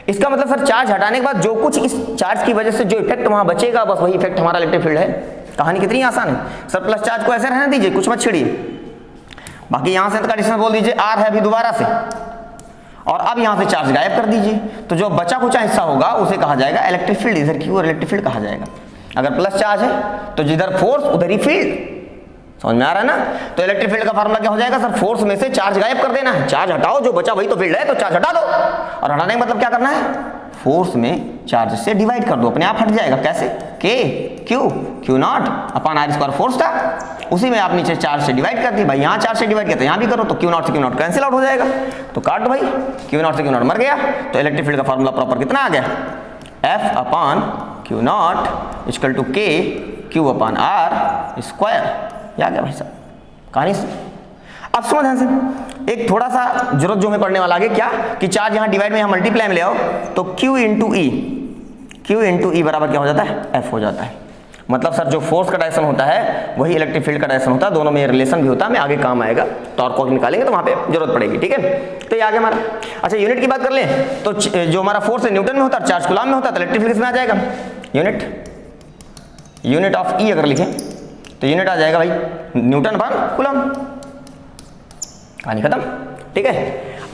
इसका मतलब सर चार्ज हटाने के बाद जो कुछ इस चार्ज की वजह से जो इफेक्ट वहां बचेगा, बस वही इफेक्ट हमारा इलेक्ट्रिक फील्ड है। कहानी कितनी आसान है सर, प्लस चार्ज को ऐसे रहने दीजिए, कुछ मत छिड़िए, बाकी यहां से डिस्टेंस बोल दीजिए R है अभी दोबारा से, और अब यहां से चार्ज गायब कर दीजिए, तो जो बचा कुचा हिस्सा होगा उसे कहा जाएगा इलेक्ट्रिक फील्ड, इधर की ओर इलेक्ट्रिक फील्ड कहा जाएगा। अगर प्लस चार्ज है तो जिधर फोर्स उधर ही फील्ड, समझ में आ रहा है ना। तो इलेक्ट्रिक फील्ड का फार्मूला क्या हो जाएगा सर, फोर्स में से चार्ज गायब कर देना है, चार्ज हटाओ, जो बचा वही तो फील्ड है, तो चार्ज हटा दो, और हटाने का मतलब क्या करना है, फोर्स में चार्ज से डिवाइड कर दो, अपने आप हट जाएगा। कैसे, K Q0 upon R square force था, उसी में आप नीचे चार्ज से डिवाइड कर दी, भाई यहाँ चार्ज से डिवाइड करते हैं, यहाँ भी करो, तो Q0 से Q0 कैंसिल आउट हो जाएगा, तो काट दो भाई, Q0 से Q0 मर गया, तो इलेक्ट्रिक फील्ड का फार्मूला प्रॉपर कितना आ गया, F upon Q0 equal to K Q upon R square, आ गया भाई साहब कहानी से। अब समझ ध्यान से, एक थोड़ा सा जरूरत जो हमें पढ़ने वाला आगे क्या, कि चार्ज यहाँ डिवाइड में यहाँ मल्टीप्लाई में ले आओ, तो Q इंटू ई बराबर क्या हो जाता है, F हो जाता है। मतलब सर जो फोर्स का डायरेक्शन होता है वही इलेक्ट्रिक फील्ड का डायरेक्शन होता है, दोनों में रिलेशन भी होता है, हमें आगे काम आएगा, टॉर्क को निकालेंगे तो वहाँ पे जरूरत पड़ेगी, ठीक है। तो ये आगे हमारा, अच्छा यूनिट की बात कर लें तो जो हमारा फोर्स है न्यूटन में होता है, चार्ज कूलम में होता है, तो इलेक्ट्रिक फील्ड किसमें आ जाएगा, यूनिट ऑफ ई अगर लिखें तो यूनिट आ जाएगा भाई न्यूटन पर कूलम, कहानी खत्म, ठीक है।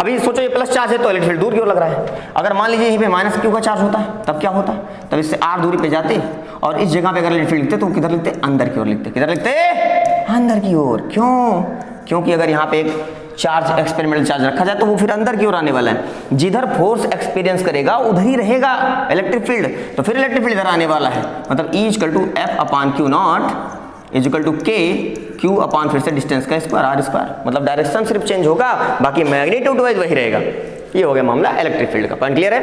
अभी सोचो ये प्लस चार्ज है तो इलेक्ट्रिक फील्ड दूर की ओर लग रहा है, अगर मान लीजिए यहीं पे माइनस क्यू का चार्ज होता तब क्या होता, तब इससे r दूरी पे जाते और इस जगह पे अगर इलेक्ट्रिक फील्ड लिखते तो किधर लिखते, अंदर की ओर लिखते, किधर लिखते, अंदर की ओर। क्यों, क्योंकि अगर यहाँ पे एक चार्ज एक्सपेरिमेंटल चार्ज रखा जाए तो वो फिर अंदर की ओर आने वाला है, जिधर फोर्स एक्सपीरियंस करेगा उधर ही रहेगा इलेक्ट्रिक फील्ड, तो फिर इलेक्ट्रिक फील्ड इधर आने वाला है, मतलब E equal to F upon Q0 is equal to K Q upon फिर से डिस्टेंस का स्क्वायर R स्क्वायर, मतलब डायरेक्शन सिर्फ चेंज होगा, बाकी मैग्नीट्यूड वाइज वही रहेगा। ये हो गया मामला इलेक्ट्रिक फील्ड का, पॉइंट क्लियर है।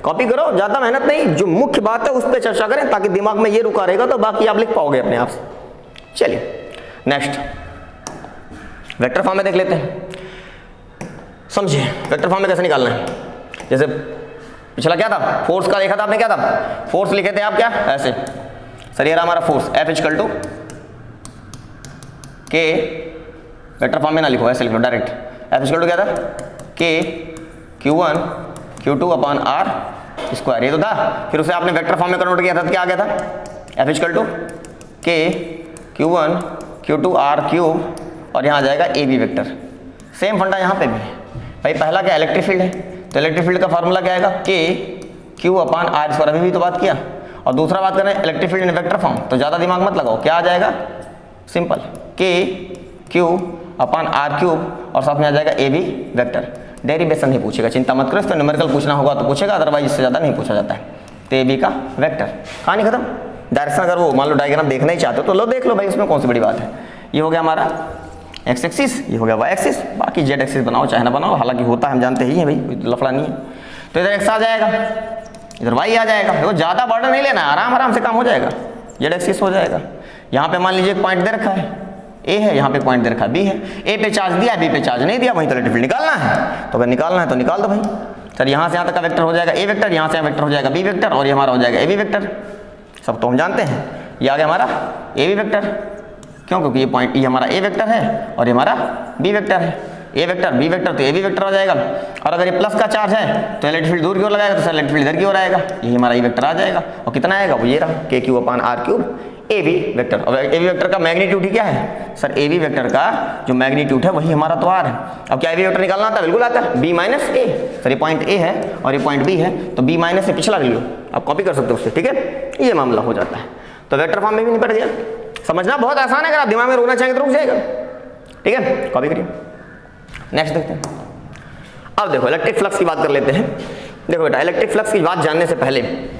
कॉपी करो, ज्यादा मेहनत नहीं, जो मुख्य बात है उस पर चर्चा करें ताकि दिमाग में ये रुका रहेगा, तो बाकी आप लिख पाओगे अपने आप से। चलिए नेक्स्ट वेक्टर फॉर्म में देख लेते हैं, समझिए वेक्टर फॉर्म में कैसे निकालना है। जैसे पिछला क्या था, फोर्स का देखा था आपने, क्या था, फोर्स लिखे थे आप क्या ऐसे, सर ये रहा हमारा force F equal to K, vector form में ना लिखो ऐसे लिखो डायरेक्ट, F इक्वल टू क्या था, K Q1 Q2 upon R square, ये तो था, फिर उसे आपने वेक्टर फॉर्म में कन्वर्ट किया था तो क्या आ गया था, F equal to K Q1 Q2 R cube, और यहाँ आ जाएगा AB वेक्टर। सेम फंडा यहाँ पे भी है भाई, पहला क्या इलेक्ट्रिक फील्ड है, तो इलेक्ट्रिक फील्ड का फार्मूला क्या आएगा, K Q upon R square, अभी भी तो बात किया, और दूसरा बात करें इलेक्ट्रिक फील्ड इन वेक्टर फॉर्म, तो ज़्यादा दिमाग मत लगाओ, क्या आ जाएगा, simple K Q upon R cube, और साथ में आ जाएगा AB वेक्टर। डेरिवेशन नहीं पूछेगा, चिंता मत करो, इस पर न्यूमेरिकल पूछना होगा तो पूछेगा, अदरवाइज इससे ज़्यादा नहीं पूछा जाता है। तो AB का वेक्टर, कहानी खत्म। डायरेक्शन अगर वो मान लो डायग्राम देखना ही चाहते हो तो लो देख लो भाई, उसमें कौन सी बड़ी बात है। ये हो गया हमारा एक्स एक्सिस, ये हो गया वाई एक्सिस, बाकी जेड एक्सिस बनाओ चाहे ना बनाओ, हालांकि होता है हम जानते ही हैं भाई, कोई लफड़ा नहीं है। तो इधर एक्स आ जाएगा, इधर वाई आ जाएगा, देखो ज़्यादा बर्डन नहीं लेना, आराम आराम से काम हो जाएगा। जेड एक्सिस हो जाएगा, यहाँ पे मान लीजिए एक पॉइंट दे रखा है ए है, यहाँ पे पॉइंट दे रखा है बी है, ए पे चार्ज दिया बी पे चार्ज नहीं दिया, वहीं तो इलेक्ट्रिक फील्ड निकालना है। तो अगर निकालना है तो निकाल दो भाई। सर यहाँ से यहाँ तक का वेक्टर हो जाएगा ए वेक्टर, यहाँ से यहाँ वेक्टर हो जाएगा बी वेक्टर, और ये हमारा हो जाएगा ए बी वेक्टर। सब तो हम जानते हैं, ये आ गया हमारा ए बी वेक्टर। क्यों? क्योंकि ये पॉइंट ये हमारा ए वेक्टर है और ये हमारा बी वेक्टर है। ए वेक्टर बी वेक्टर तो ए बी वेक्टर हो जाएगा। और अगर ये प्लस का चार्ज है तो इलेक्ट्रिक फील्ड दूर की ओर लगाएगा, तो सर इलेक्ट्रिक फील्ड इधर की ओर आएगा, यही हमारा ए वेक्टर आ जाएगा। और कितना आएगा? वो ये रहा K Q upon R cube A B vector. और ए बी वेक्टर का मैग्नीट्यूड ही क्या है? सर ए बी वेक्टर का जो मैग्नीट्यूड है वही हमारा तो आर है। अब क्या ए बी वेक्टर निकालना आता है? बिल्कुल आता है, बी माइनस ए। सर ये पॉइंट ए है और ये पॉइंट बी है, तो बी माइनस से पिछला ले लो, आप कॉपी कर सकते हो उससे, ठीक है। ये मामला हो जाता है, तो वेक्टर फॉर्म में भी निपट गया। समझना बहुत आसान है, अगर आप दिमाग में रोकना चाहेंगे तो रुक जाएगा, ठीक है। कॉपी करिए, नेक्स्ट देखते हैं। अब देखो इलेक्ट्रिक फ्लक्स की बात कर लेते हैं। देखो बेटा, इलेक्ट्रिक फ्लक्स की बात जानने से पहले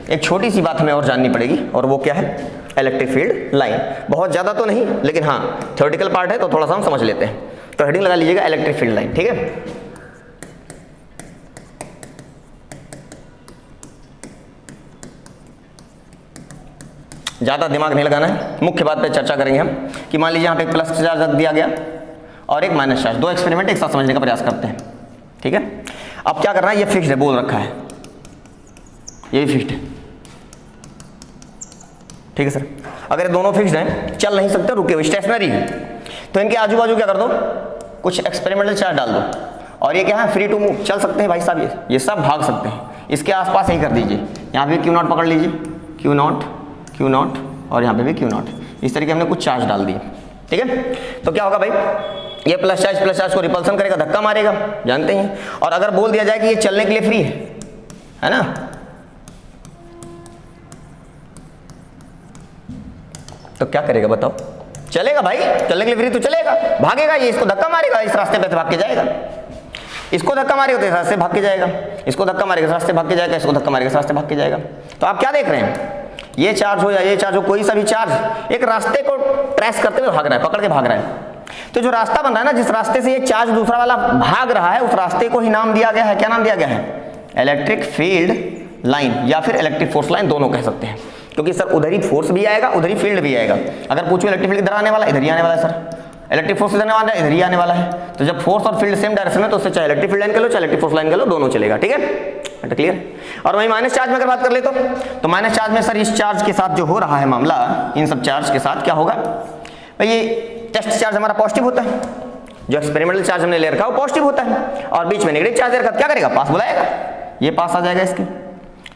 एक छोटी सी बात हमें और जाननी पड़ेगी, और वो क्या है? Electric field line. बहुत ज़्यादा तो नहीं, लेकिन हाँ थ्योरेटिकल पार्ट है तो थोड़ा सा हम समझ लेते हैं। तो हेडिंग लगा लीजिएगा इलेक्ट्रिक फील्ड लाइन, ठीक है। ज़्यादा दिमाग नहीं लगाना है, मुख्य बात पे चर्चा करेंगे हम कि मान लीजिए यहाँ पे एक प्लस चार्ज रख दिया गया और एक माइनस चार्ज, दो एक्सपेरिमेंट एक साथ समझने का प्रयास करते हैं, ठीक है। अब क्या करना है? ये फिक्स्ड है, बोल रखा है, ये भी फिक्स्ड है, ठीक है सर। अगर दोनों फिक्स्ड हैं, चल नहीं सकते, रुके हुए स्टेशनरी है, तो इनके आजू बाजू क्या कर दो? कुछ एक्सपेरिमेंटल चार्ज डाल दो, और ये क्या है? फ्री टू मूव, चल सकते हैं भाई साहब, ये सब भाग सकते हैं। इसके आसपास यही कर दीजिए, यहाँ पे क्यू नॉट पकड़ लीजिए, क्यू नॉट क्यू नॉट, और यहाँ पे भी क्यू नॉट। इस तरीके हमने कुछ चार्ज डाल दिए, ठीक है। तो क्या होगा भाई? ये प्लस चार्ज को रिपल्सन करेगा, धक्का मारेगा, जानते हैं। और अगर बोल दिया जाए कि ये चलने के लिए फ्री है ना, तो क्या करेगा बताओ? चलेगा भाई, चलने के लिए फ्री तो चलेगा, भागेगा ये, इसको धक्का मारेगा, इस रास्ते पे भाग के जाएगा, इसको धक्का मारेगा तो इस रास्ते भाग के जाएगा, इसको धक्का मारेगा इस रास्ते भाग के जाएगा, इसको धक्का मारेगा इस रास्ते भाग के जाएगा। तो आप क्या देख रहे हैं? ये चार्ज हो या ये चार्ज हो, कोई सा भी चार्ज एक रास्ते को ट्रेस करते हुए भाग रहा है, पकड़ के भाग रहा है। तो जो रास्ता बन रहा है ना, जिस रास्ते से ये चार्ज दूसरा वाला भाग रहा है, उस रास्ते को ही नाम दिया गया है, क्या नाम दिया गया है? इलेक्ट्रिक फील्ड लाइन, या फिर इलेक्ट्रिक फोर्स लाइन, दोनों कह सकते हैं। क्योंकि सर उधर ही फोर्स भी आएगा, उधर ही फील्ड भी आएगा। अगर पूछो इलेक्ट्रिक फील्ड इधर आने वाला, इधर ही आने वाला है सर, इलेक्ट्रिक फोर्स इधर आने वाला है, इधर ही आने वाला है। तो जब फोर्स और फील्ड सेम डायरेक्शन में, तो उससे चाहे इलेक्ट्रिक फील्ड लाइन कर लो, चाहे इलेक्ट्रिक फोर्स लाइन कर लो, दोनों चलेगा, ठीक है। क्लियर? और वही माइनस चार्ज में अगर बात कर ले तो माइनस चार्ज में सर इस चार्ज के साथ जो हो रहा है मामला, इन सब चार्ज के साथ क्या होगा भाई? ये टेस्ट चार्ज हमारा पॉजिटिव होता है, जो एक्सपेरिमेंटल चार्ज हमने ले रखा है वो पॉजिटिव होता है, और बीच में नेगेटिव चार्ज ले रखा, क्या करेगा? पास बुलाएगा, ये पास आ जाएगा, इसके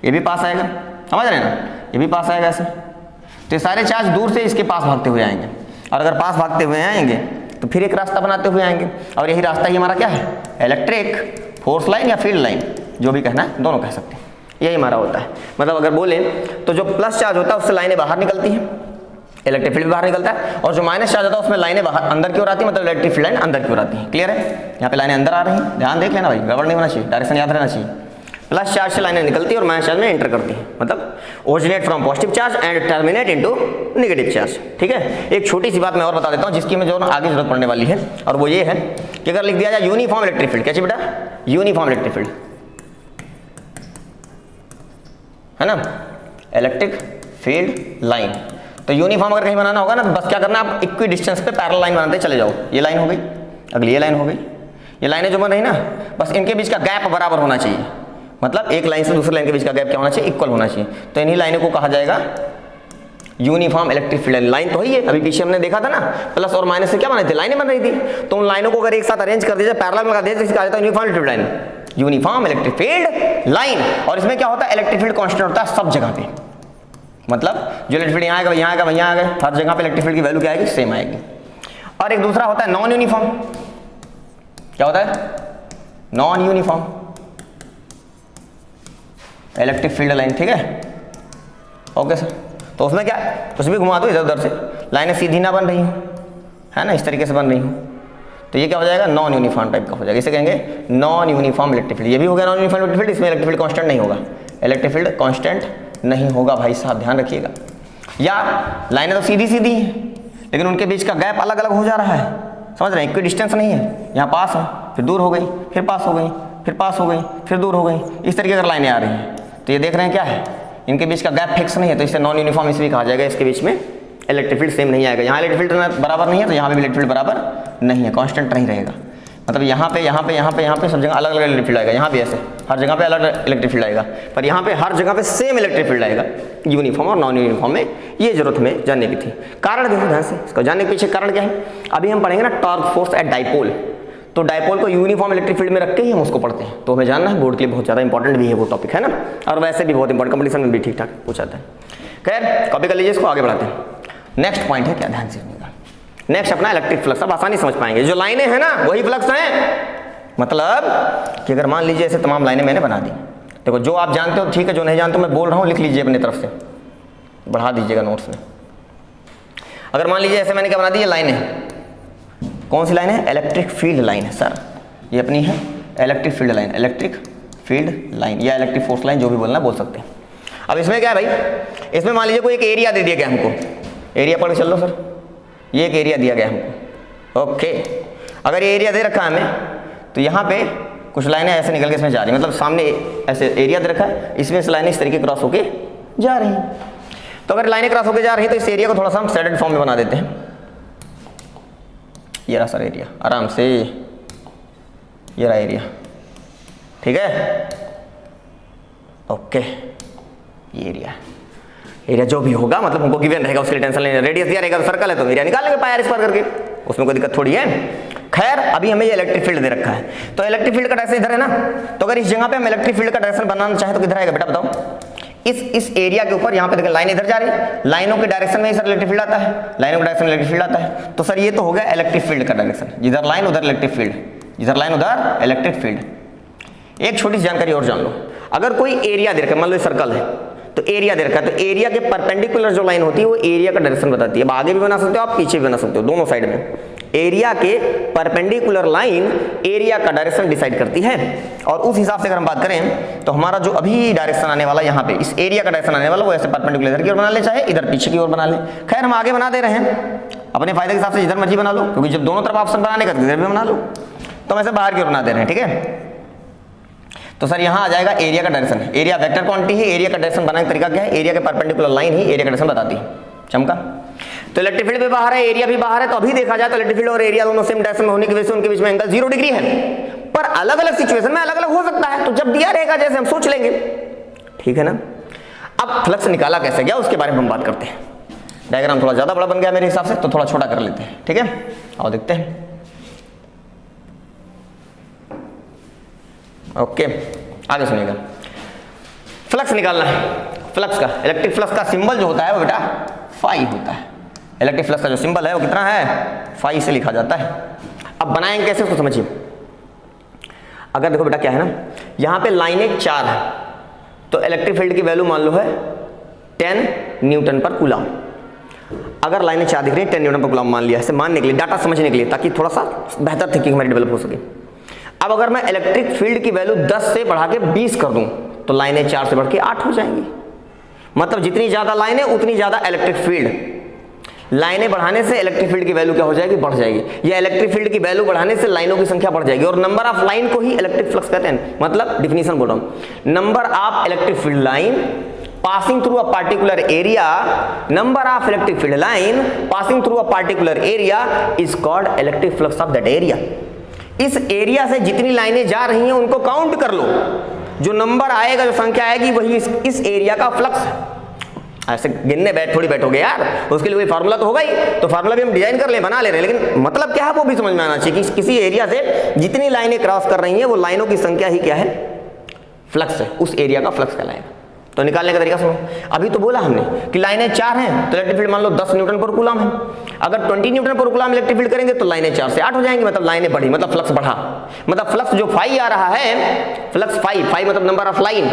ये भी पास आएगा, समझ रहे हैं ना, ये भी पास आएगा ऐसे। तो ये सारे चार्ज दूर से इसके पास भागते हुए आएंगे, और अगर पास भागते हुए आएंगे तो फिर एक रास्ता बनाते हुए आएंगे, और यही रास्ता ही हमारा क्या है? इलेक्ट्रिक फोर्स लाइन या फील्ड लाइन, जो भी कहना है, दोनों कह सकते हैं। यही हमारा होता है। मतलब अगर बोले तो जो प्लस चार्ज होता है उससे लाइनें बाहर निकलती हैं, इलेक्ट्रिक फील्ड भी बाहर निकलता है, और जो माइनस चार्ज होता है उसमें लाइनें बाहर अंदर की ओर आती है, मतलब इलेक्ट्रिक फील्ड लाइन अंदर की ओर आती है। क्लियर है? यहाँ पे लाइनें अंदर आ रही हैं, ध्यान देख लेना भाई, गड़बड़ नहीं होना चाहिए, डायरेक्शन याद रहना चाहिए। प्लस चार्ज से लाइनें निकलती है और माइनस चार्ज में एंटर करती है, मतलब originate from positive charge and terminate into negative charge, ठीक है। एक छोटी सी बात मैं और बता देता हूँ, जिसकी हमें जो आगे जरूरत पड़ने वाली है, और वो ये है कि अगर लिख दिया जाए यूनिफॉर्म इलेक्ट्रिक फील्ड, कैसे बेटा? यूनिफॉर्म इलेक्ट्रिक फील्ड है ना, इलेक्ट्रिक फील्ड लाइन। तो यूनिफॉर्म अगर कहीं बनाना होगा ना, तो बस क्या करना, आप इक्वी डिस्टेंस पे पैरेलल लाइन बनाते चले जाओ। ये लाइन हो गई, अगली ये लाइन हो गई, ये लाइनें जो बन रही ना, बस इनके बीच का गैप बराबर होना चाहिए, मतलब एक लाइन से दूसरी लाइन के बीच का गैप क्या होना चाहिए? इक्वल होना चाहिए। तो इन्हीं लाइनों को कहा जाएगा यूनिफॉर्म इलेक्ट्रिक फील्ड लाइन। तो ही है, अभी पीछे हमने देखा था ना, प्लस और माइनस से क्या बन रही थी? लाइनें बन रही थी। तो उन लाइनों को अगर एक साथ अरेंज कर दिया जाए, पैरेलल में लगा दिया जाए, कहा जाता है uniform electric line, uniform electric field line. और इसमें क्या होता है? इलेक्ट्रिक फील्ड कांस्टेंट होता है सब जगह पे, मतलब जो इलेक्ट्रिक फील्ड यहाँ आएगा, यहाँ आएगा, यहाँ आएगा, हर जगह पे इलेक्ट्रिक फील्ड की वैल्यू क्या आएगी? सेम आएगी। और एक दूसरा होता है नॉन यूनिफॉर्म। क्या होता है? Non uniform electric field line, ठीक है, ओके सर। तो उसमें क्या, कुछ भी घुमा दो इधर उधर से, लाइनें सीधी ना बन रही हूँ, है ना, इस तरीके से बन रही हूँ, तो ये क्या हो जाएगा? नॉन यूनिफॉर्म टाइप का हो जाएगा। इसे कहेंगे नॉन यूनिफॉर्म इलेक्ट्रिक फील्ड। ये भी हो गया नॉन यूनिफॉर्म इलेक्ट्रिक फील्ड, इसमें इलेक्ट्रिक फील्ड कांस्टेंट नहीं होगा, इलेक्ट्रिक फील्ड कांस्टेंट नहीं होगा भाई साहब, ध्यान रखिएगा। या लाइनें तो सीधी सीधी हैं, लेकिन उनके बीच का गैप अलग अलग हो जा रहा है, समझ रहे हैं? इक्वी डिस्टेंस नहीं है, यहाँ पास है, फिर दूर हो गई, फिर पास हो गई, फिर पास हो गई, फिर दूर हो गई, इस तरीके अगर लाइनें आ रही हैं, तो ये देख रहे हैं क्या है? इनके बीच का गैप फिक्स नहीं है, तो इसे नॉन यूनिफॉर्म इसलिए कहा जाएगा, इसके बीच में इलेक्ट्रिक फील्ड सेम नहीं आएगा। यहाँ इलेक्ट्रिक फील्ड बराबर नहीं है तो यहाँ पे भी इलेक्ट्रिक फील्ड बराबर नहीं है, कांस्टेंट नहीं रहेगा। मतलब यहाँ पे सब जगह अलग अलग इलेक्ट्रिक फील्ड आएगा। यहाँ भी ऐसे हर जगह पे अलग इलेक्ट्रिक फील्ड आएगा, पर यहाँ पे हर जगह पे सेम इलेक्ट्रिक फील्ड आएगा, यूनिफॉर्म और नॉन यूनिफॉर्म में। ये जरूरत हमें जानने की थी। कारण देखो ध्यान से, इसको जानने के पीछे कारण क्या है। अभी हम पढ़ेंगे ना टॉर्क फोर्स एट डाइपोल, तो डाइपोल को यूनिफॉर्म इलेक्ट्रिक फील्ड में रख के ही हम उसको पढ़ते हैं। तो हमें जानना है, बोर्ड के लिए बहुत ज़्यादा इंपॉर्टेंट भी है वो टॉपिक, है ना, और वैसे भी बहुत इंपॉर्टेंट, कंपटीशन में भी ठीक ठाक पूछा जाता है। खैर कॉपी कर लीजिए, इसको आगे बढ़ाते हैं। नेक्स्ट पॉइंट है क्या, ध्यान से सुनिएगा। नेक्स्ट अपना इलेक्ट्रिक फ्लक्स। अब आसानी समझ पाएंगे, जो लाइनें हैं ना वही फ्लक्स हैं। मतलब कि अगर मान लीजिए ऐसे तमाम लाइनें मैंने बना दी, देखो जो आप जानते हो ठीक है, जो नहीं जानते हो मैं बोल रहा हूँ लिख लीजिए अपनी तरफ से, बढ़ा दीजिएगा नोट्स में। अगर मान लीजिए ऐसे मैंने क्या बना दी, ये लाइनें, कौन सी लाइन है, इलेक्ट्रिक फील्ड लाइन है सर, ये अपनी है electric field line, electric field line या इलेक्ट्रिक फोर्स लाइन, जो भी बोलना बोल सकते हैं। अब इसमें क्या है भाई, इसमें मान लीजिए कोई एक एरिया दे दिया गया हमको, एरिया पढ़ के चल लो सर, ये एक एरिया दिया गया हमको, ओके। अगर ये एरिया दे रखा है हमें, तो यहाँ पे कुछ लाइनें ऐसे निकल के इसमें जा रही हैं, मतलब सामने ऐसे एरिया दे रखा है, इसमें से लाइनें इस तरीके क्रॉस होके जा रही हैं। तो अगर लाइनें क्रॉस होके जा रही हैं तो इस एरिया को थोड़ा सा हम शेडेड फॉर्म में बना देते हैं। ये रहा सर एरिया, आराम से ये रहा एरिया, ठीक है, ओके। ये एरिया जो भी होगा, मतलब हमको गिवन रहेगा, उसके लिए टेंशन नहीं, रेडियस दिया रहेगा तो सर्कल है तो एरिया निकाल लेंगे पाई r स्क्वायर करके, उसमें कोई दिक्कत थोड़ी है। खैर अभी हमें ये इलेक्ट्रिक फील्ड दे रखा है, तो इलेक्ट्रिक फील्ड का डायरेक्शन इधर है ना, तो अगर इस जगह पे हम इलेक्ट्रिक फील्ड का डायरेक्शन बनाना चाहे तो किधर आएगा बेटा बताओ, इस एरिया के ऊपर। यहाँ पे देखिए लाइन इधर जा रही है, लाइनों के डायरेक्शन में ही सर इलेक्ट्रिक फील्ड आता है, लाइनों के डायरेक्शन में इलेक्ट्रिक फील्ड आता है। तो सर ये तो हो गया इलेक्ट्रिक फील्ड का डायरेक्शन, जिधर लाइन उधर इलेक्ट्रिक फील्ड, जिधर लाइन उधर इलेक्ट्रिक फील्ड। एक छोटी सी जानकारी और जान लो, अगर कोई एरिया दे रखा है, मान लो सर्कल है तो एरिया दे रखा है, तो एरिया के परपेंडिकुलर जो लाइन होती है वो एरिया का डायरेक्शन बताती है। अब आगे भी बना सकते हो आप, पीछे भी बना सकते हो, दोनों साइड में एरिया के परपेंडिकुलर लाइन एरिया का डायरेक्शन डिसाइड करती है। और उस हिसाब से अगर हम बात करें तो हमारा जो अभी डायरेक्शन आने वाला यहाँ पे, इस एरिया का डायरेक्शन आने वाला वो ऐसे परपेंडिकुलर इधर की ओर बना ले, चाहे इधर पीछे की ओर बना ले। खैर हम आगे बना दे रहे हैं, अपने फायदे के हिसाब से जिधर मर्जी बना लो, क्योंकि जब दोनों तरफ ऑप्शन बनाने का इधर भी बना लो, तो हम ऐसे बाहर की ओर बना दे रहे हैं, ठीक है। तो सर यहाँ आ जाएगा एरिया का डायरेक्शन, एरिया वेक्टर क्वांटिटी है, एरिया का डायरेक्शन बनाने का तरीका क्या है, एरिया के परपेंडिकुलर लाइन ही एरिया का डायरेक्शन बताती है। चमका। तो इलेक्ट्रिक फील्ड भी बाहर है, एरिया भी बाहर है, तो अभी देखा जाए तो इलेक्ट्रिक फील्ड और एरिया दोनों सेम डायरेक्शन में होने की वजह से उनके बीच में एंगल 0 डिग्री है, पर अलग अलग सिचुएशन में अलग अलग हो सकता है। तो जब दिया रहेगा जैसे हम सोच लेंगे, ठीक है ना। अब फ्लक्स निकाला कैसे गया उसके बारे में हम बात करते हैं। डायग्राम थोड़ा ज्यादा बड़ा बन गया मेरे हिसाब से, तो थोड़ा छोटा कर लेते हैं, ठीक है। आओ देखते हैं, ओके। आगे सुनिएगा, फ्लक्स निकालना है। फ्लक्स का, इलेक्ट्रिक फ्लक्स का सिंबल जो होता है वो बेटा फाई होता है। इलेक्ट्रिक फ्लक्स का जो सिंबल है वो कितना है, फाई से लिखा जाता है। अब बनाएंगे कैसे उसको समझिए। अगर देखो बेटा क्या है ना, यहाँ पे लाइनें 4 है, तो इलेक्ट्रिक फील्ड की वैल्यू मान लो है 10 न्यूटन पर कूलम। अगर लाइनें 4 दिख रही है 10 न्यूटन पर कूलम मान लिया, ऐसे मानने के लिए, डाटा समझने के लिए, ताकि थोड़ा सा बेहतर थिंकिंग हमारी डेवलप हो सके। अब अगर मैं इलेक्ट्रिक फील्ड की वैल्यू 10 से बढ़ा के 20 कर दूं, तो लाइनें 4 से बढ़ के 8 हो जाएंगी। मतलब जितनी ज्यादा लाइनें उतनी ज्यादा इलेक्ट्रिक फील्ड। लाइनें बढ़ाने से इलेक्ट्रिक फील्ड की वैल्यू क्या हो जाएगी, बढ़ जाएगी, या इलेक्ट्रिक फील्ड की वैल्यू बढ़ाने से लाइनों की संख्या बढ़ जाएगी। और नंबर ऑफ लाइन को ही इलेक्ट्रिक फ्लक्स कहते हैं। मतलब डिफिनीशन बोल रहा हूं, number of electric field line passing through a particular area, number of electric field line passing through a particular area is called electric flux of that area। इस area से जितनी लाइनें जा रही हैं उनको काउंट कर लो, जो नंबर आएगा, जो संख्या आएगी, वही इस एरिया का फ्लक्स है। ऐसे गिनने थोड़ी बैठोगे यार, उसके लिए कोई फार्मूला तो होगा ही, तो फार्मूला भी हम डिजाइन कर ले, बना ले रहे हैं, लेकिन मतलब क्या है वो भी समझ में आना चाहिए कि किसी एरिया से जितनी लाइनें क्रॉस कर रही हैं वो लाइनों की संख्या ही क्या है, फ्लक्स है, उस एरिया का फ्लक्स कहलाएगा। तो निकालने का तरीका सुनो। अभी तो बोला हमने कि लाइनें 4 हैं, तो इलेक्ट्रिक फील्ड मान लो 10 न्यूटन पर कूलम है। अगर 20 न्यूटन पर कूलम इलेक्ट्रिक फील्ड करेंगे तो लाइनें 4 से 8 हो जाएंगी, मतलब लाइनें बढ़ी, मतलब फ्लक्स बढ़ा। मतलब फ्लक्स जो फाई आ रहा है, फ्लक्स फाई मतलब नंबर ऑफ लाइन,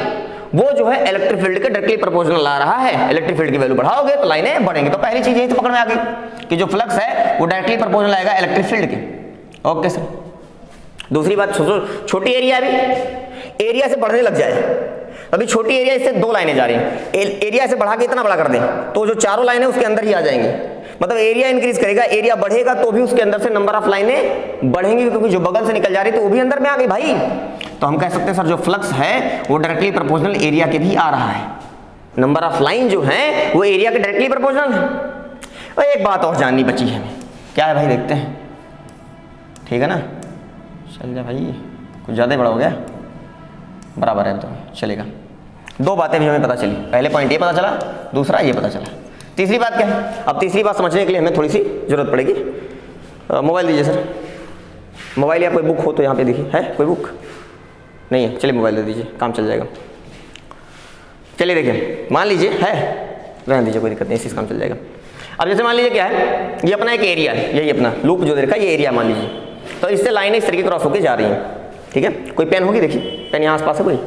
वो जो है इलेक्ट्रिक फील्ड के डायरेक्टली प्रोपोर्शनल आ रहा है। इलेक्ट्रिक फील्ड की वैल्यू बढ़ाओगे तो लाइनें बढ़ेंगी। तो पहली चीज यही तो पकड़ में आ गई कि जो फ्लक्स है वो डायरेक्टली प्रोपोर्शनल आएगा इलेक्ट्रिक फील्ड के। Okay sir. दूसरी बात, छोटी एरिया भी एरिया से बढ़ने लग जाए, अभी छोटी एरिया, इससे 2 लाइनें जा रही हैं, एरिया से बढ़ा के इतना बड़ा कर दें तो जो 4 लाइनें उसके अंदर ही आ जाएंगी। मतलब एरिया इंक्रीज करेगा, एरिया बढ़ेगा तो भी उसके अंदर से नंबर ऑफ लाइनें बढ़ेंगी, क्योंकि जो बगल से निकल जा रही तो वो भी अंदर में आ गई भाई। तो हम कह सकते हैं सर जो फ्लक्स है वो डायरेक्टली प्रोपोर्शनल एरिया के भी आ रहा है। नंबर ऑफ लाइन जो है वो एरिया के डायरेक्टली प्रोपोर्शनल है। भाई एक बात और जाननी बची है हमें, क्या है भाई देखते हैं, ठीक है ना, चल जा भाई, कुछ ज़्यादा ही बड़ा हो गया, बराबर है तो चलेगा। दो बातें भी हमें पता चली, पहले पॉइंट ये पता चला, दूसरा ये पता चला। तीसरी बात क्या है? अब तीसरी बात समझने के लिए हमें थोड़ी सी ज़रूरत पड़ेगी। मोबाइल दीजिए सर, मोबाइल या कोई बुक हो तो यहाँ पे देखिए, है कोई बुक नहीं है, चलिए मोबाइल दे दीजिए, काम चल जाएगा। चलिए देखिए, मान लीजिए है, रहने दीजिए, कोई दिक्कत नहीं, इसी काम चल जाएगा। अब जैसे मान लीजिए क्या है, ये अपना एक एरिया है, यही अपना लूप जो दे रखा है, ये एरिया मान लीजिए, तो इससे लाइनें इस तरीके क्रॉस होकर जा रही हैं, ठीक है। कोई पेन होगी, देखिए पेन यहाँ आसपास है कोई,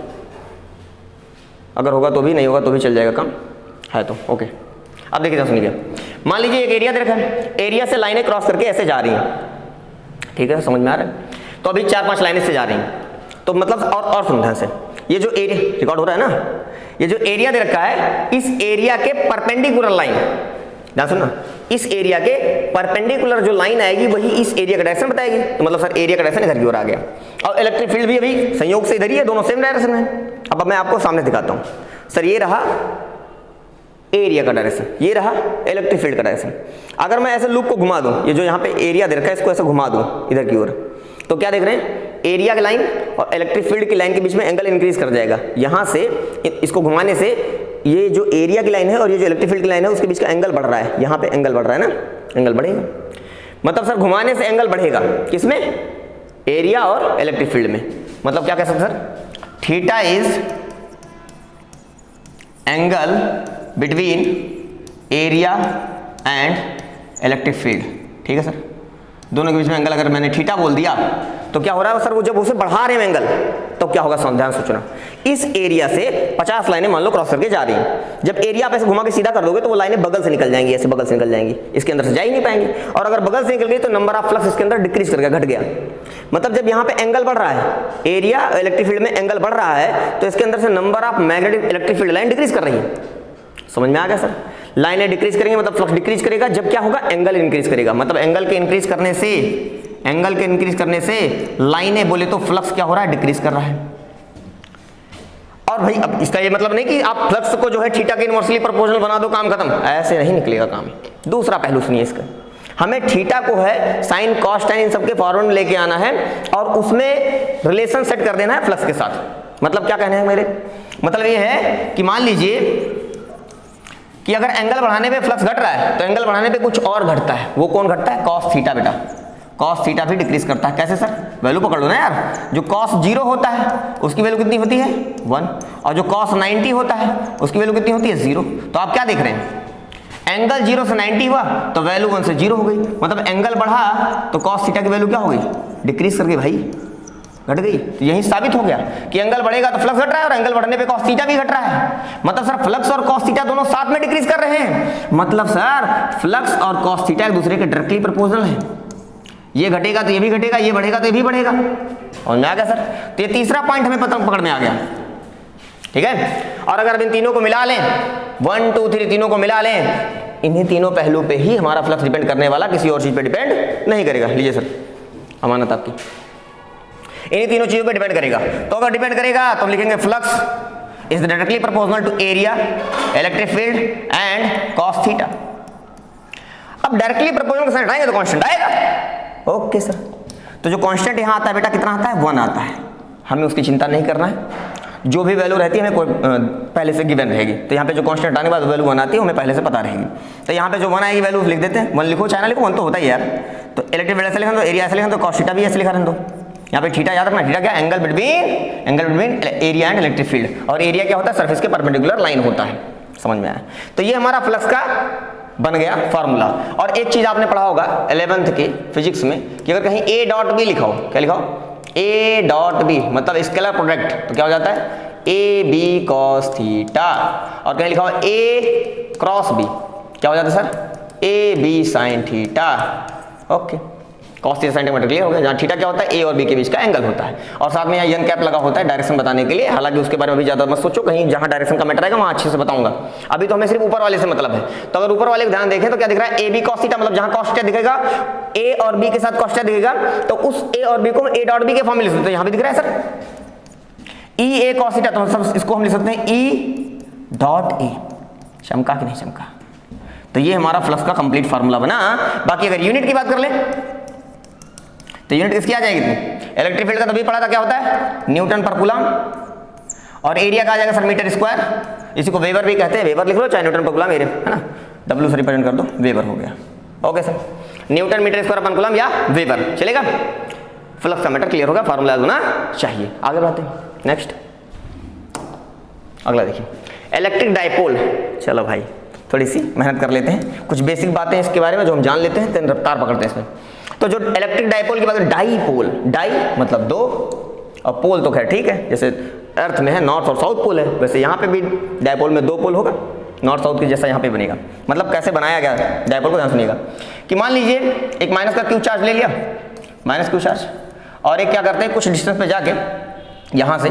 अगर होगा तो भी, नहीं होगा तो भी चल जाएगा काम, है तो ओके। अब देखिए सुनिए, मान लीजिए एक एरिया दे रखा है, एरिया से लाइनें क्रॉस करके ऐसे जा रही हैं, ठीक है, समझ में आ रहा है। तो अभी 4-5 लाइनें से जा रही हैं, तो मतलब और सुन ध्यान से, ये जो एरिया रिकॉर्ड हो रहा है ना, ये जो एरिया दे रखा है, इस एरिया के परपेंडिकुलर लाइन, ध्यान सुनना, इस एरिया के परपेंडिकुलर जो लाइन आएगी वही इस एरिया का डायरेक्शन बताएगी। तो मतलब सर एरिया का डायरेक्शन इधर की ओर आ गया, और इलेक्ट्रिक फील्ड भी अभी संयोग से इधर ही है, दोनों सेम डायरेक्शन में। अब मैं आपको सामने दिखाता हूँ, सर ये रहा एरिया का डायरेक्शन, ये रहा इलेक्ट्रिक फील्ड का डायरेक्शन। अगर मैं ऐसे लूप को घुमा दूं, ये जो यहाँ पे एरिया दे रखा है इसको ऐसे घुमा दूं इधर की ओर, तो क्या देख रहे हैं, एरिया की लाइन और इलेक्ट्रिक फील्ड की लाइन के बीच में एंगल इंक्रीज कर जाएगा। यहाँ से इसको घुमाने से ये जो एरिया की लाइन है और ये जो इलेक्ट्रिक फील्ड की लाइन है उसके बीच का एंगल बढ़ रहा है, यहाँ पे एंगल बढ़ रहा है ना, एंगल बढ़ेगा। मतलब सर घुमाने से एंगल बढ़ेगा, किसमें, एरिया और इलेक्ट्रिक फील्ड में। मतलब क्या कह सकते sir, theta is angle between area and electric field, ठीक है सर, दोनों के बीच में एंगल अगर मैंने थीटा बोल दिया तो क्या हो रहा है सर, वो जब उसे बढ़ा रहे हैं एंगल तो क्या होगा, ध्यान सोचना, इस एरिया से 50 लाइनें मान लो क्रॉस करके जा रही हैं, जब एरिया आप ऐसे घुमा के सीधा कर दोगे तो वो लाइनें बगल से निकल जाएंगी, ऐसे बगल से निकल जाएंगी, इसके अंदर से जा ही नहीं पाएंगी, और अगर बगल से निकल गई तो नंबर ऑफ फ्लक्स इसके अंदर डिक्रीज कर गया, घट गया। मतलब जब यहाँ पे एंगल बढ़ रहा है, एरिया इलेक्ट्रिक फील्ड में एंगल बढ़ रहा है, तो इसके अंदर से number of magnetic electric field line decrease कर रही है। समझ में आ गया सर, लाइनें डिक्रीज करेंगे मतलब फ्लक्स डिक्रीज करेगा, जब क्या होगा, एंगल इंक्रीज करेगा। मतलब एंगल के इंक्रीज करने से लाइनें बोले तो फ्लक्स क्या हो रहा है, डिक्रीज कर रहा है। और भाई अब इसका ये मतलब नहीं कि आप फ्लक्स को जो है थीटा के इनवर्सली प्रोपोर्शनल बना दो, काम खत्म, ऐसे नहीं निकलेगा काम। दूसरा पहलू सुनिए इसका, हमें थीटा को है साइन कॉस टेन इन सबके फॉर्मूले में लेके आना है और उसमें रिलेशन सेट कर देना है फ्लक्स के साथ। मतलब क्या कहने हैं मेरे, मतलब ये है कि मान लीजिए कि अगर एंगल बढ़ाने पे फ्लक्स घट रहा है तो एंगल बढ़ाने पे कुछ और घटता है, वो कौन घटता है, कॉस थीटा। बेटा कॉस थीटा भी डिक्रीज करता है, कैसे सर, वैल्यू पकड़ लो ना यार, जो कॉस 0 होता है उसकी वैल्यू कितनी होती है 1, और जो कॉस 90 होता है उसकी वैल्यू कितनी होती है 0। तो आप क्या देख रहे हैं, एंगल 0 से 90 हुआ तो वैल्यू 1 से 0 हो गई, मतलब एंगल बढ़ा तो कॉस थीटा की वैल्यू क्या हो गई, डिक्रीज कर गई भाई, घट गई। तो यही साबित हो गया कि एंगल बढ़ेगा तो फ्लक्स घट रहा है और एंगल बढ़ने पे कॉस थीटा भी घट रहा है। मतलब सर फ्लक्स और कॉस थीटा दोनों साथ में डिक्रीज कर रहे हैं, मतलब सर फ्लक्स और कॉस थीटा एक दूसरे के डायरेक्टली प्रोपोर्शनल है, ये घटेगा तो ये भी घटेगा, ये बढ़ेगा तो ये भी बढ़ेगा। और आ गया सर, तो ये तीसरा पॉइंट हमें पकड़ में आ गया, ठीक है। और अगर इन तीनों को मिला लें, 1 2 3 तीनों को मिला लें, इन्हीं तीनों पहलू पे ही हमारा फ्लक्स डिपेंड करने वाला, किसी और चीज पे डिपेंड नहीं करेगा। लीजिए सर अमानत आपकी, इन्हीं तीनों चीजों पे डिपेंड करेगा। तो अगर डिपेंड करेगा तो हम लिखेंगे flux is directly proportional to area, electric field and cos theta. अब डायरेक्टली प्रोपोर्शनल के साथ हटाएंगे तो कांस्टेंट आएगा, ओके सर। तो जो कांस्टेंट यहाँ आता है बेटा कितना आता है, 1 आता है, हमें उसकी चिंता नहीं करना है, जो भी वैल्यू रहती है हमें पहले से गिवन रहेगी। तो यहाँ पे जो कांस्टेंट आने के बाद वैल्यू 1 आती है हमें पहले से पता रहेगी। तो यहाँ पे जो 1 आएगी वैल्यू लिख देते हैं, 1 लिखो चाहे ना लिखो, 1 तो होता ही यार। तो इलेक्ट्रिक फील्ड ऐसे लिखा दो, एरिया ऐसे लिखा दो, कॉस थीटा भी ऐसे लिखा दो। यहाँ पे थीटा याद रखना, थीटा क्या, angle between area and electric field, और एरिया क्या होता है, सरफेस के परपेंडिकुलर लाइन होता है। समझ में आया। तो ये हमारा फ्लक्स का बन गया फार्मूला। और एक चीज आपने पढ़ा होगा 11th के फिजिक्स में कि अगर कहीं A डॉट बी लिखा हो, क्या लिखा हो, A डॉट बी मतलब स्केलर प्रोडक्ट, तो क्या हो जाता है ए बी कॉस थीटा, और कहीं लिखा हो A क्रॉस बी, क्या हो जाता है sir, A B sine theta. Okay, cos theta sine theta clear हो गया। जहाँ थीटा क्या होता है, ए और बी के बीच का एंगल होता है, और साथ में यहाँ एन कैप लगा होता है डायरेक्शन बताने के लिए। हालांकि उसके बारे में भी ज्यादा मत सोचो, कहीं जहाँ डायरेक्शन का मैटर आएगा वहाँ अच्छे से बताऊंगा। अभी तो हमें सिर्फ ऊपर वाले से मतलब है। तो अगर ऊपर वाले को ध्यान देखें तो क्या दिख रहा है, ए बी कॉस थीटा, मतलब जहाँ कॉस थीटा दिखेगा ए और बी के साथ कॉस थीटा दिखेगा, तो उस ए और बी को ए डॉट बी के फॉर्म में लिख सकते हैं। यहाँ भी दिख रहा है सर ई ए कॉस थीटा, तो सब इसको हम लिख सकते हैं ई डॉट ए। चमका कि नहीं चमका? तो ये हमारा फ्लक्स का कंप्लीट फार्मूला बना। बाकी अगर यूनिट की बात कर ले तो यूनिट इसकी आ जाएगी इतनी। इलेक्ट्रिक फील्ड का तो भी पढ़ा था, क्या होता है न्यूटन पर कूलम, और एरिया का आ जाएगा सर मीटर स्क्वायर, इसी को वेबर भी कहते हैं, वेबर लिख लो चाहे न्यूटन पर कूलम, एरिया है ना, डब्ल्यू से रिप्रेजेंट कर दो, वेबर हो गया। Okay sir, newton meter square upon coulomb या वेबर चलेगा। फ्लक्स का मैटर क्लियर होगा, फार्मूला होना चाहिए। आगे बढ़ते हैं, नेक्स्ट अगला देखिए इलेक्ट्रिक डाइपोल। चलो भाई थोड़ी सी मेहनत कर लेते हैं, कुछ बेसिक बातें इसके बारे में जो हम जान लेते हैं, तो रफ्तार पकड़ते हैं इसमें। तो जो इलेक्ट्रिक डाइपोल की बात है, डाइपोल, डाई मतलब दो और पोल तो खैर ठीक है, जैसे अर्थ में है नॉर्थ और साउथ पोल है, वैसे यहाँ पे भी डाइपोल में दो पोल होगा, नॉर्थ साउथ की जैसा यहाँ पे बनेगा। मतलब कैसे बनाया गया डाइपोल को ध्यान सुनिएगा कि मान लीजिए एक माइनस का क्यू चार्ज ले लिया, माइनस क्यू चार्ज, और एक क्या करते हैं कुछ डिस्टेंस पे जाके यहाँ से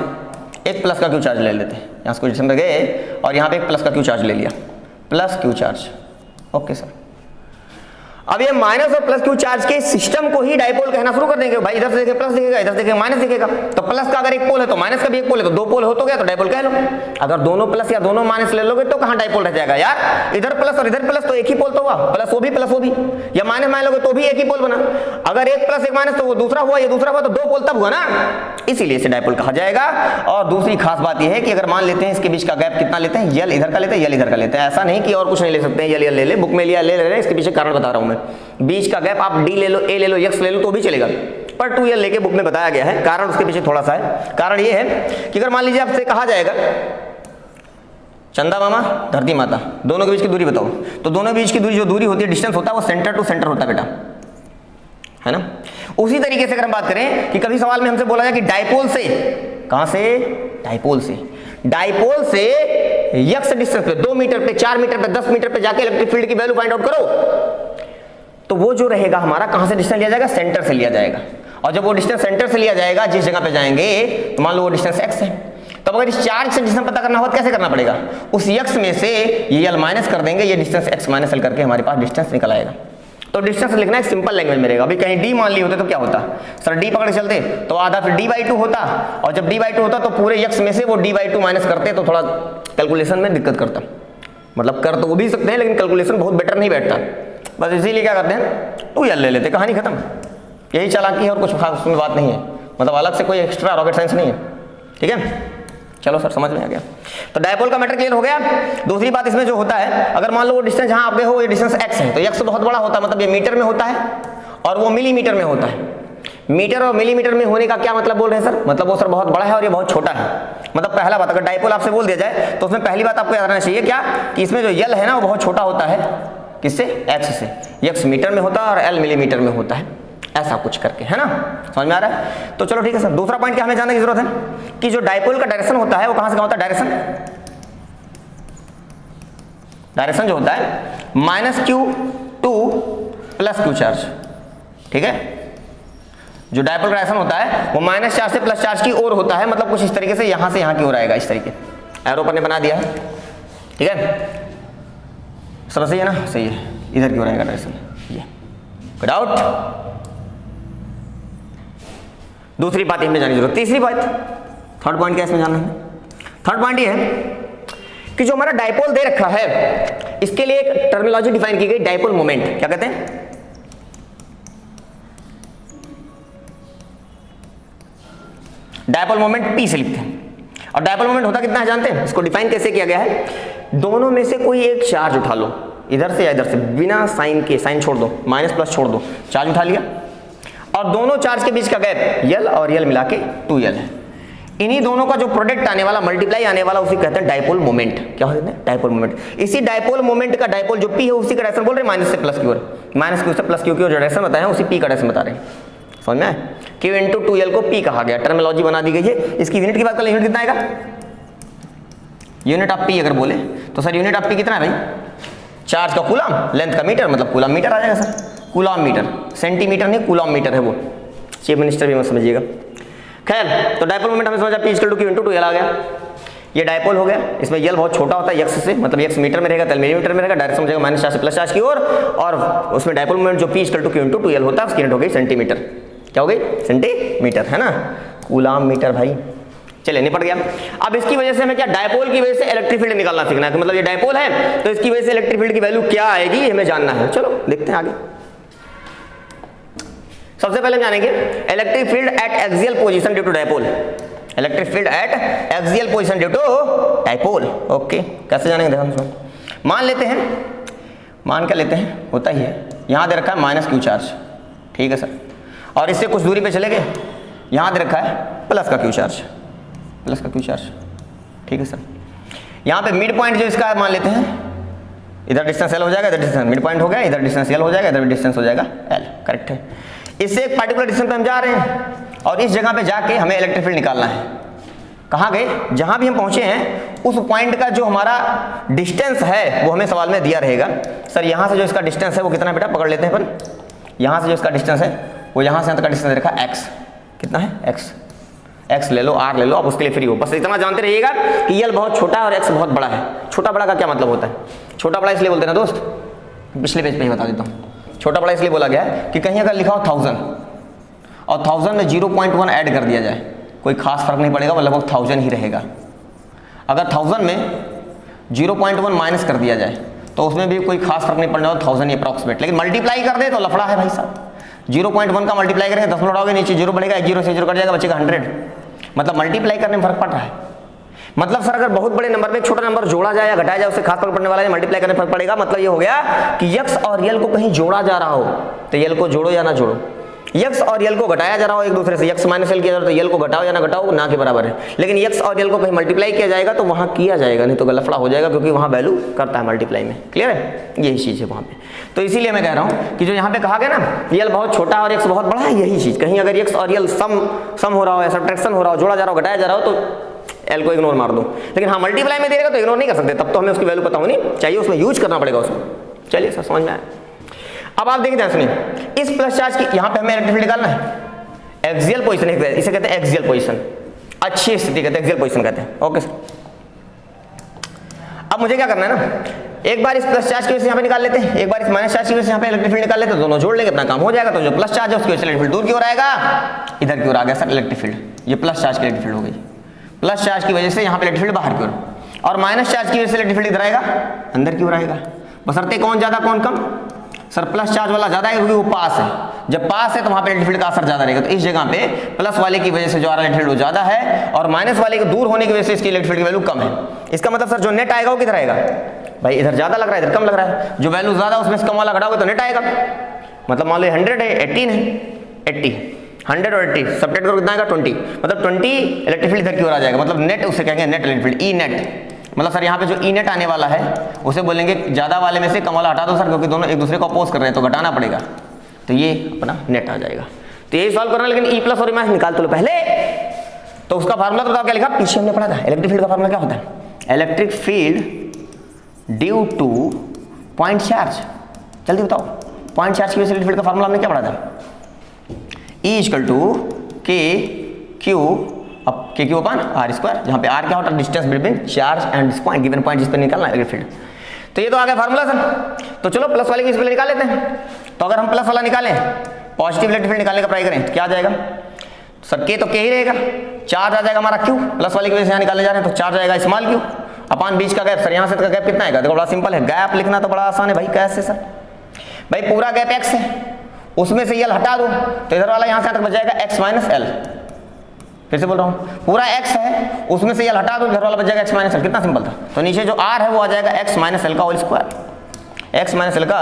एक प्लस का क्यू चार्ज ले लेते हैं, यहाँ से कुछ डिस्टेंस पे गए और यहाँ पे एक प्लस का क्यू चार्ज ले लिया, plus Q charge. Okay sir, अब ये माइनस और प्लस क्यू चार्ज के सिस्टम को ही डाइपोल कहना शुरू कर देंगे। भाई इधर से देखे प्लस दिखेगा, इधर से देखे माइनस दिखेगा, तो प्लस का अगर एक पोल है तो माइनस का भी एक पोल है, तो दो पोल हो तो गया, तो डाइपोल कह लो। अगर दोनों प्लस या दोनों माइनस ले लोगे तो कहाँ डाइपोल रह जाएगा यार, इधर प्लस और इधर प्लस तो एक ही पोल तो हुआ, प्लस वो भी, या माइनस मान लोगे तो भी एक ही पोल बना। अगर एक प्लस एक माइनस तो वो दूसरा हुआ, ये दूसरा हुआ, तो दो पोल तब हुआ ना, इसीलिए इसे डाइपोल कहा जाएगा। और दूसरी खास बात यह है कि अगर मान लेते हैं इसके बीच का गैप कितना लेते हैं, यल इधर का लेते हैं, यल इधर का लेते हैं, ऐसा नहीं कि और कुछ नहीं ले सकते हैं, यल ले ले, बुक में लिया ले ले, इसके पीछे कारण बता रहा हूं मैं। बीच का गैप आप डी ले लो, ए ले लो, एक्स ले लो तो भी चलेगा, पर 2l लेके बुक में बताया गया है, कारण उसके पीछे थोड़ा सा है। कारण ये है कि अगर मान लीजिए आपसे कहा जाएगा चंदा मामा धरती माता दोनों के बीच की दूरी बताओ, तो दोनों के बीच की दूरी जो दूरी होती है, डिस्टेंस होता है, वो सेंटर टू सेंटर होता है बेटा, है ना। उसी तरीके से अगर हम बात करें कि कभी सवाल में हमसे बोला जाए कि डाइपोल से, कहां से, डाइपोल से यक्स डिस्टेंस पे 2 मीटर पे, 4 मीटर पे, 10 मीटर पे जाके इलेक्ट्रिक फील्ड की वैल्यू फाइंड आउट करो, तो वो जो रहेगा हमारा कहां से डिस्टेंस लिया जाएगा, सेंटर से लिया जाएगा। और जब वो डिस्टेंस सेंटर से लिया जाएगा, जिस जगह पे जाएंगे, तो मान लो वो डिस्टेंस x है, तब अगर इस चार्ज से डिस्टेंस पता करना हो तो कैसे करना पड़ेगा, उस x में से ये l माइनस कर देंगे, ये डिस्टेंस x माइनस l करके हमारे पास डिस्टेंस निकल आएगा। तो डिस्टेंस लिखना एक सिंपल लैंग्वेज में रहेगा। अभी कहीं d मान ली होते तो क्या होता, सर d पकड़ के चलते तो आधा फिर d/2 होता, और जब d/2 होता तो पूरे x में से वो d/2 माइनस करते तो थोड़ा कैलकुलेशन में दिक्कत करता, मतलब कर तो वो भी सकते हैं लेकिन कैलकुलेशन बहुत बेटर नहीं बैठता। बस इसीलिए क्या करते हैं 2l ले लेते, कहानी खत्म। यही चालाकी है और कुछ खास उसमें बात नहीं है, मतलब अलग से कोई एक्स्ट्रा रॉकेट साइंस नहीं है, ठीक है। चलो सर समझ में आ गया, तो डायपोल का मैटर क्लियर हो गया। दूसरी बात इसमें जो होता है, अगर मान लो वो डिस्टेंस जहां आप गए हो ये डिस्टेंस x है, तो x बहुत बड़ा होता है, मतलब ये मीटर में होता है और वो मिलीमीटर में होता है। मीटर और मिलीमीटर में होने का क्या मतलब बोल रहे हैं सर, मतलब वो सर बहुत बड़ा है और ये बहुत छोटा है। मतलब पहला बात, अगर डायपोल आपसे बोल दिया जाए तो उसमें पहली बात आपको याद रखना चाहिए क्या, कि इसमें जो यल है ना वो बहुत छोटा होता है, किससे, x से, x मीटर में होता है और l मिलीमीटर में होता है, ऐसा कुछ करके, है ना, समझ में आ रहा है। तो चलो ठीक है सर, दूसरा पॉइंट क्या हमें जानने की जरूरत है कि जो डायपोल का डायरेक्शन होता है वो कहां से कहां होता है, डायरेक्शन जो होता है -q प्लस q चार्ज, ठीक है। जो डायपोल का डायरेक्शन होता है वो माइनस चार्ज से प्लस चार्ज की ओर होता है, मतलब कुछ इस तरीके से यहां से यहां की ओर आएगा, इस तरीके एरो पर ने बना दिया है, ठीक है सर, सही है ना, सही है, इधर की ओर आएगा डायरेक्शन, ये गुड आउट। दूसरी बात इसमें जानने की जरूरत। तीसरी बात, थर्ड पॉइंट क्या इसमें जानना है, थर्ड पॉइंट ये है कि जो हमारा डायपोल दे रखा है इसके लिए एक टर्मिनोलॉजी डिफाइन की गई, डायपोल मोमेंट, क्या कहते हैं, डायपोल मोमेंट P से लिखते हैं। और डायपोल मोमेंट होता कितना है जानते हैं, इसको डिफाइन कैसे किया गया है, दोनों में से कोई एक चार्ज उठा लो, इधर से या इधर से, बिना साइन के, साइन छोड़ दो, माइनस प्लस छोड़ दो, चार्ज उठा लिया, और दोनों चार्ज के बीच का गैप यल और यल मिला के 2l है। इन्हीं दोनों का जो प्रोडक्ट आने वाला, मल्टीप्लाई आने वाला, उसी कहते हैं डायपोल मोमेंट। क्या कहते हैं, डायपोल मोमेंट। इसी डायपोल मोमेंट का डायपोल जो P है उसी का डायरेक्शन बोल रहे हैं माइनस से प्लस की ओर, माइनस की ओर से प्लस की ओर जो डायरेक्शन बताया है उसी P का डायरेक्शन बता रहे हैं, समझ में आए। Q इंटू 2l को P कहा गया, टर्मिनोलॉजी बना दी गई है। इसकी यूनिट की बात करें, यूनिट कितना आएगा, यूनिट ऑफ P अगर बोले तो सर यूनिट ऑफ P कितना है भाई, चार्ज का कूलम, लेंथ का मीटर, मतलब कूलम मीटर आ जाएगा सर, कूलम मीटर, सेंटीमीटर नहीं कूलम मीटर है वो, चीफ मिनिस्टर भी मत समझिएगा। खैर, तो डायपोल मोमेंट हमें समझा P equal to Q into 2l आ गया, ये डायपोल हो गया। इसमें यल बहुत छोटा होता है x से, मतलब x मीटर में रहेगा, तल मिलीमीटर में रहेगा, डायरेक्शन हो जाएगा माइनस चार्ज से प्लस चार्ज की ओर, और उसमें डायपोल मोमेंट जो P equal to Q into 2l होता है उसकी यूनिट हो गई सेंटीमीटर। क्या हो गई, सेंटीमीटर, है ना, कूलम मीटर भाई, चलिए निपट गया। अब इसकी वजह से हमें क्या, डायपोल की वजह से इलेक्ट्रिक फील्ड निकालना सीखना है। तो मतलब ये डायपोल है तो इसकी वजह से इलेक्ट्रिक फील्ड की वैल्यू क्या आएगी ये हमें जानना है। चलो देखते हैं आगे। सबसे पहले हम जानेंगे electric field at axial position due to dipole. Electric field at axial position due to dipole. Okay, कैसे जानेंगे ध्यान से। मान लेते हैं, मान क्या लेते हैं, होता ही है, यहां दे रखा है माइनस क्यू चार्ज, ठीक है सर, और इससे कुछ दूरी पे चले गए, यहां दे रखा है प्लस का क्यू चार्ज, प्लस का क्यू चार्ज, ठीक है सर। यहाँ पे मिड पॉइंट जो इसका मान लेते हैं, इधर डिस्टेंस एल हो जाएगा, इधर डिस्टेंस मिड पॉइंट हो गया, इधर डिस्टेंस एल हो जाएगा, इधर डिस्टेंस हो जाएगा एल, करेक्ट है। इससे एक पार्टिकुलर डिस्टेंस पे हम जा रहे हैं और इस जगह पे जाके हमें इलेक्ट्रिक फील्ड निकालना है। कहाँ गए, जहाँ भी हम पहुँचे हैं उस पॉइंट का जो हमारा डिस्टेंस है वो हमें सवाल में दिया रहेगा। सर यहाँ से जो इसका डिस्टेंस है वो कितना बेटा, पकड़ लेते हैं अपन, यहाँ से जो इसका डिस्टेंस है वो यहाँ से यहाँ तक का डिस्टेंस रखा एक्स, कितना है एक्स, एक्स ले लो, आर ले लो, आप उसके लिए फ्री हो। बस इतना जानते रहिएगा कि यल बहुत छोटा है और एक्स बहुत बड़ा है। छोटा बड़ा का क्या मतलब होता है, छोटा बड़ा इसलिए बोलते हैं ना दोस्त, पिछले पेज पे ही बता देता हूँ। छोटा बड़ा इसलिए बोला गया है कि कहीं अगर लिखा हो 1000 और 1000 में 0.1 ऐड कर दिया जाए, कोई खास फर्क नहीं पड़ेगा, वो लगभग 1000 ही रहेगा। अगर 1000 में 0.1 माइनस कर दिया जाए तो उसमें भी कोई खास फर्क नहीं पड़ने वाला, 1000 अप्रॉक्सीमेट। लेकिन मल्टीप्लाई कर दे तो लफड़ा है भाई साहब। 0.1 का मल्टीप्लाई करेंगे 10 बढ़ाओगे, नीचे 0 बढ़ेगा, 0 से 0 कट जाएगा, बचेगा 100। मतलब मल्टीप्लाई करने में फर्क पड़ रहा है। मतलब सर अगर बहुत बड़े नंबर में एक छोटा नंबर जोड़ा जाए या घटाया जाए उससे खास फर्क पड़ने वाला है, मल्टीप्लाई करने में फर्क पड़ेगा। मतलब ये हो गया कि यक्स और यल को कहीं जोड़ा जा रहा हो तो यल को जोड़ो या ना जोड़ो, यक्स और यल को घटाया जा रहा हो एक दूसरे से, यक्स माइनस यल किया जा रहा हो तो यल को घटाओ या ना घटाओ, ना के बराबर है। लेकिन यक्स और यल को कहीं मल्टीप्लाई किया जाएगा तो वहां किया जाएगा, नहीं तो लफड़ा हो जाएगा, क्योंकि वहां वैल्यू करता है मल्टीप्लाई में। क्लियर है, यही चीज है वहां पे। तो इसीलिए मैं कह रहा हूं कि जो यहाँ पे कहा गया ना यल बहुत छोटा और यक्स बहुत बड़ा है, यही चीज कहीं अगर यक्स और यल सम हो रहा हो या सब्ट्रैक्शन हो रहा हो, जोड़ा जा रहा हो, घटाया जा रहा हो, तो एल को इग्नोर मार दो। लेकिन हाँ मल्टीप्लाई में देगा तो इग्नोर नहीं कर सकते, तब तो हमें उसकी वैल्यू पता होनी चाहिए, उसमें यूज करना पड़ेगा उसको। चलिए सर समझ में आया। अब आप देखिए ध्यान सुनिए, इस प्लस चार्ज की यहाँ पे हमें इलेक्ट्रिक फील्ड निकालना है। एक्सियल पोजीशन, इसे कहते हैं एक्सियल पोजीशन, अच्छी स्थिति कहते हैं, एक्सियल पोजीशन कहते हैं। ओके सर, अब मुझे क्या करना है ना, एक बार इस प्लस चार्ज की वजह से यहाँ पे निकाल लेते हैं, एक बार इस माइनस चार्ज की वजह से यहाँ पे इलेक्ट्रिक फील्ड निकाल लेते हैं, दोनों जोड़ लेंगे अपना काम हो जाएगा। तो जो प्लस चार्ज है उसकी वजह से इलेक्ट्रिक फील्ड दूर की ओर आएगा, इधर की ओर आ गया सर इलेक्ट्रिक फील्ड, ये प्लस चार्ज की इलेक्ट्रिक फील्ड हो गई। प्लस चार्ज की वजह से यहाँ पे इलेक्ट्रिक फील्ड बाहर की ओर, और माइनस चार्ज की वजह से इलेक्ट्रिक फील्ड इधर आएगा, अंदर की ओर आएगा। बशर्ते कौन ज्यादा कौन कम, सर प्लस चार्ज वाला ज्यादा है क्योंकि वो पास है, जब पास है तो वहां पे इलेक्ट्रिक फील्ड का असर ज्यादा रहेगा। तो इस जगह पे प्लस वाले की वजह से जो आ रहा है इलेक्ट्रिक फील्ड वो ज्यादा है, और माइनस वाले के दूर होने की वजह से इसकी इलेक्ट्रिक फील्ड की वैल्यू कम है। इसका मतलब सर जो नेट आएगा वो किधर आएगा, भाई इधर ज्यादा लग रहा है इधर कम लग रहा है, जो वैल्यू ज्यादा उसमें से कम वाला घटाओगे तो नेट आएगा। मतलब मान लो 100 है 18 है 80, 100 और 80 सब्ट्रैक्ट करो कितना आएगा 20, मतलब 20 इलेक्ट्रिक फील्ड इधर की ओर आ जाएगा। मतलब नेट उसे कहेंगे net electric field, E net. मतलब सर यहाँ पे जो ई नेट आने वाला है उसे बोलेंगे ज्यादा वाले में से कम वाला हटा दो सर, क्योंकि दोनों एक दूसरे को अपोज कर रहे हैं तो घटाना पड़ेगा, तो ये अपना नेट आ जाएगा। तो यही सॉल्व करना, लेकिन ई प्लस और ई माइनस निकाल तो लो पहले। तो उसका फार्मूला तो बताओ क्या लिखा, पीछे हमने पढ़ा था। इलेक्ट्रिक फील्ड का फार्मूला क्या होता है, electric field due two point charge. जल्दी बताओ, पॉइंट चार्ज की वजह से इलेक्ट्रिक फील्ड का फार्मूला हमने क्या पढ़ा था, E equal to K Q अब के क्यू अपन आर स्क्वायर, जहाँ पे आर क्या होता है distance between charge and this point, given point जिस पे निकालना है फील्ड। तो ये तो आ गया फार्मूला सर। तो चलो प्लस वाले की इस पे निकाल लेते हैं। तो अगर हम प्लस वाला निकालें, पॉजिटिव इलेक्ट्रिक फील्ड निकालने का ट्राई करें तो क्या आ जाएगा सर, के तो के ही रहेगा, चार्ज आ जाएगा हमारा क्यू, प्लस वाले की वजह से यहाँ निकालने जा रहे हैं तो चार्ज आएगा स्मॉल क्यू, अपन बीच का गैप सर यहाँ से का गैप कितना आएगा, देखो बड़ा सिंपल है, गैप लिखना तो बड़ा आसान है भाई। कैसे सर, भाई पूरा गैप एक्स है, उसमें से यल हटा दो तो इधर वाला यहाँ से तक बच जाएगा एक्स माइनस एल। फिर से बोल रहा हूँ, पूरा x है उसमें से यल हटा दो, इधर वाला बच जाएगा x माइनस एल। कितना सिंपल था। तो नीचे जो r है वो आ जाएगा x माइनस एल का whole square, x minus L का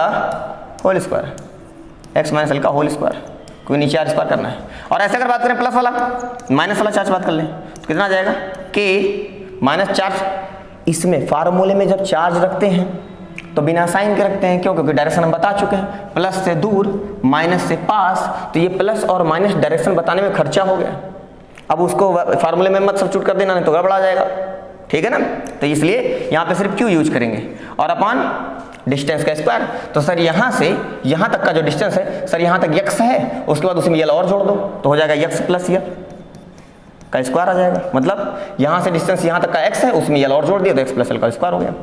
whole square, x minus L का होल स्क्वायर, क्योंकि नीचे r स्क्वायर करना है। और ऐसे अगर बात करें प्लस वाला माइनस वाला चार्ज बात कर लें तो कितना आ जाएगा, k माइनस चार्ज। इसमें फार्मूले में जब चार्ज रखते हैं तो बिना साइन के रखते हैं, क्यों, क्योंकि डायरेक्शन हम बता चुके हैं, प्लस से दूर माइनस से पास, तो ये प्लस और माइनस डायरेक्शन बताने में खर्चा हो गया। अब उसको फार्मूले में मत सब्स्टिट्यूट कर देना, नहीं तो गड़बड़ा जाएगा, ठीक है ना। तो इसलिए यहाँ पे सिर्फ क्यू यूज करेंगे और अपन डिस्टेंस का स्क्वायर। तो सर यहाँ से यहाँ तक का जो डिस्टेंस है सर, यहाँ तक यक्स है, उसके बाद उसमें यल और जोड़ दो तो हो जाएगा यक्स प्लस यल का स्क्वायर आ जाएगा। मतलब यहाँ से डिस्टेंस यहाँ तक का एक्स है, उसमें यल और जोड़ दिया तो एक्स प्लस यल का स्क्वायर हो गया,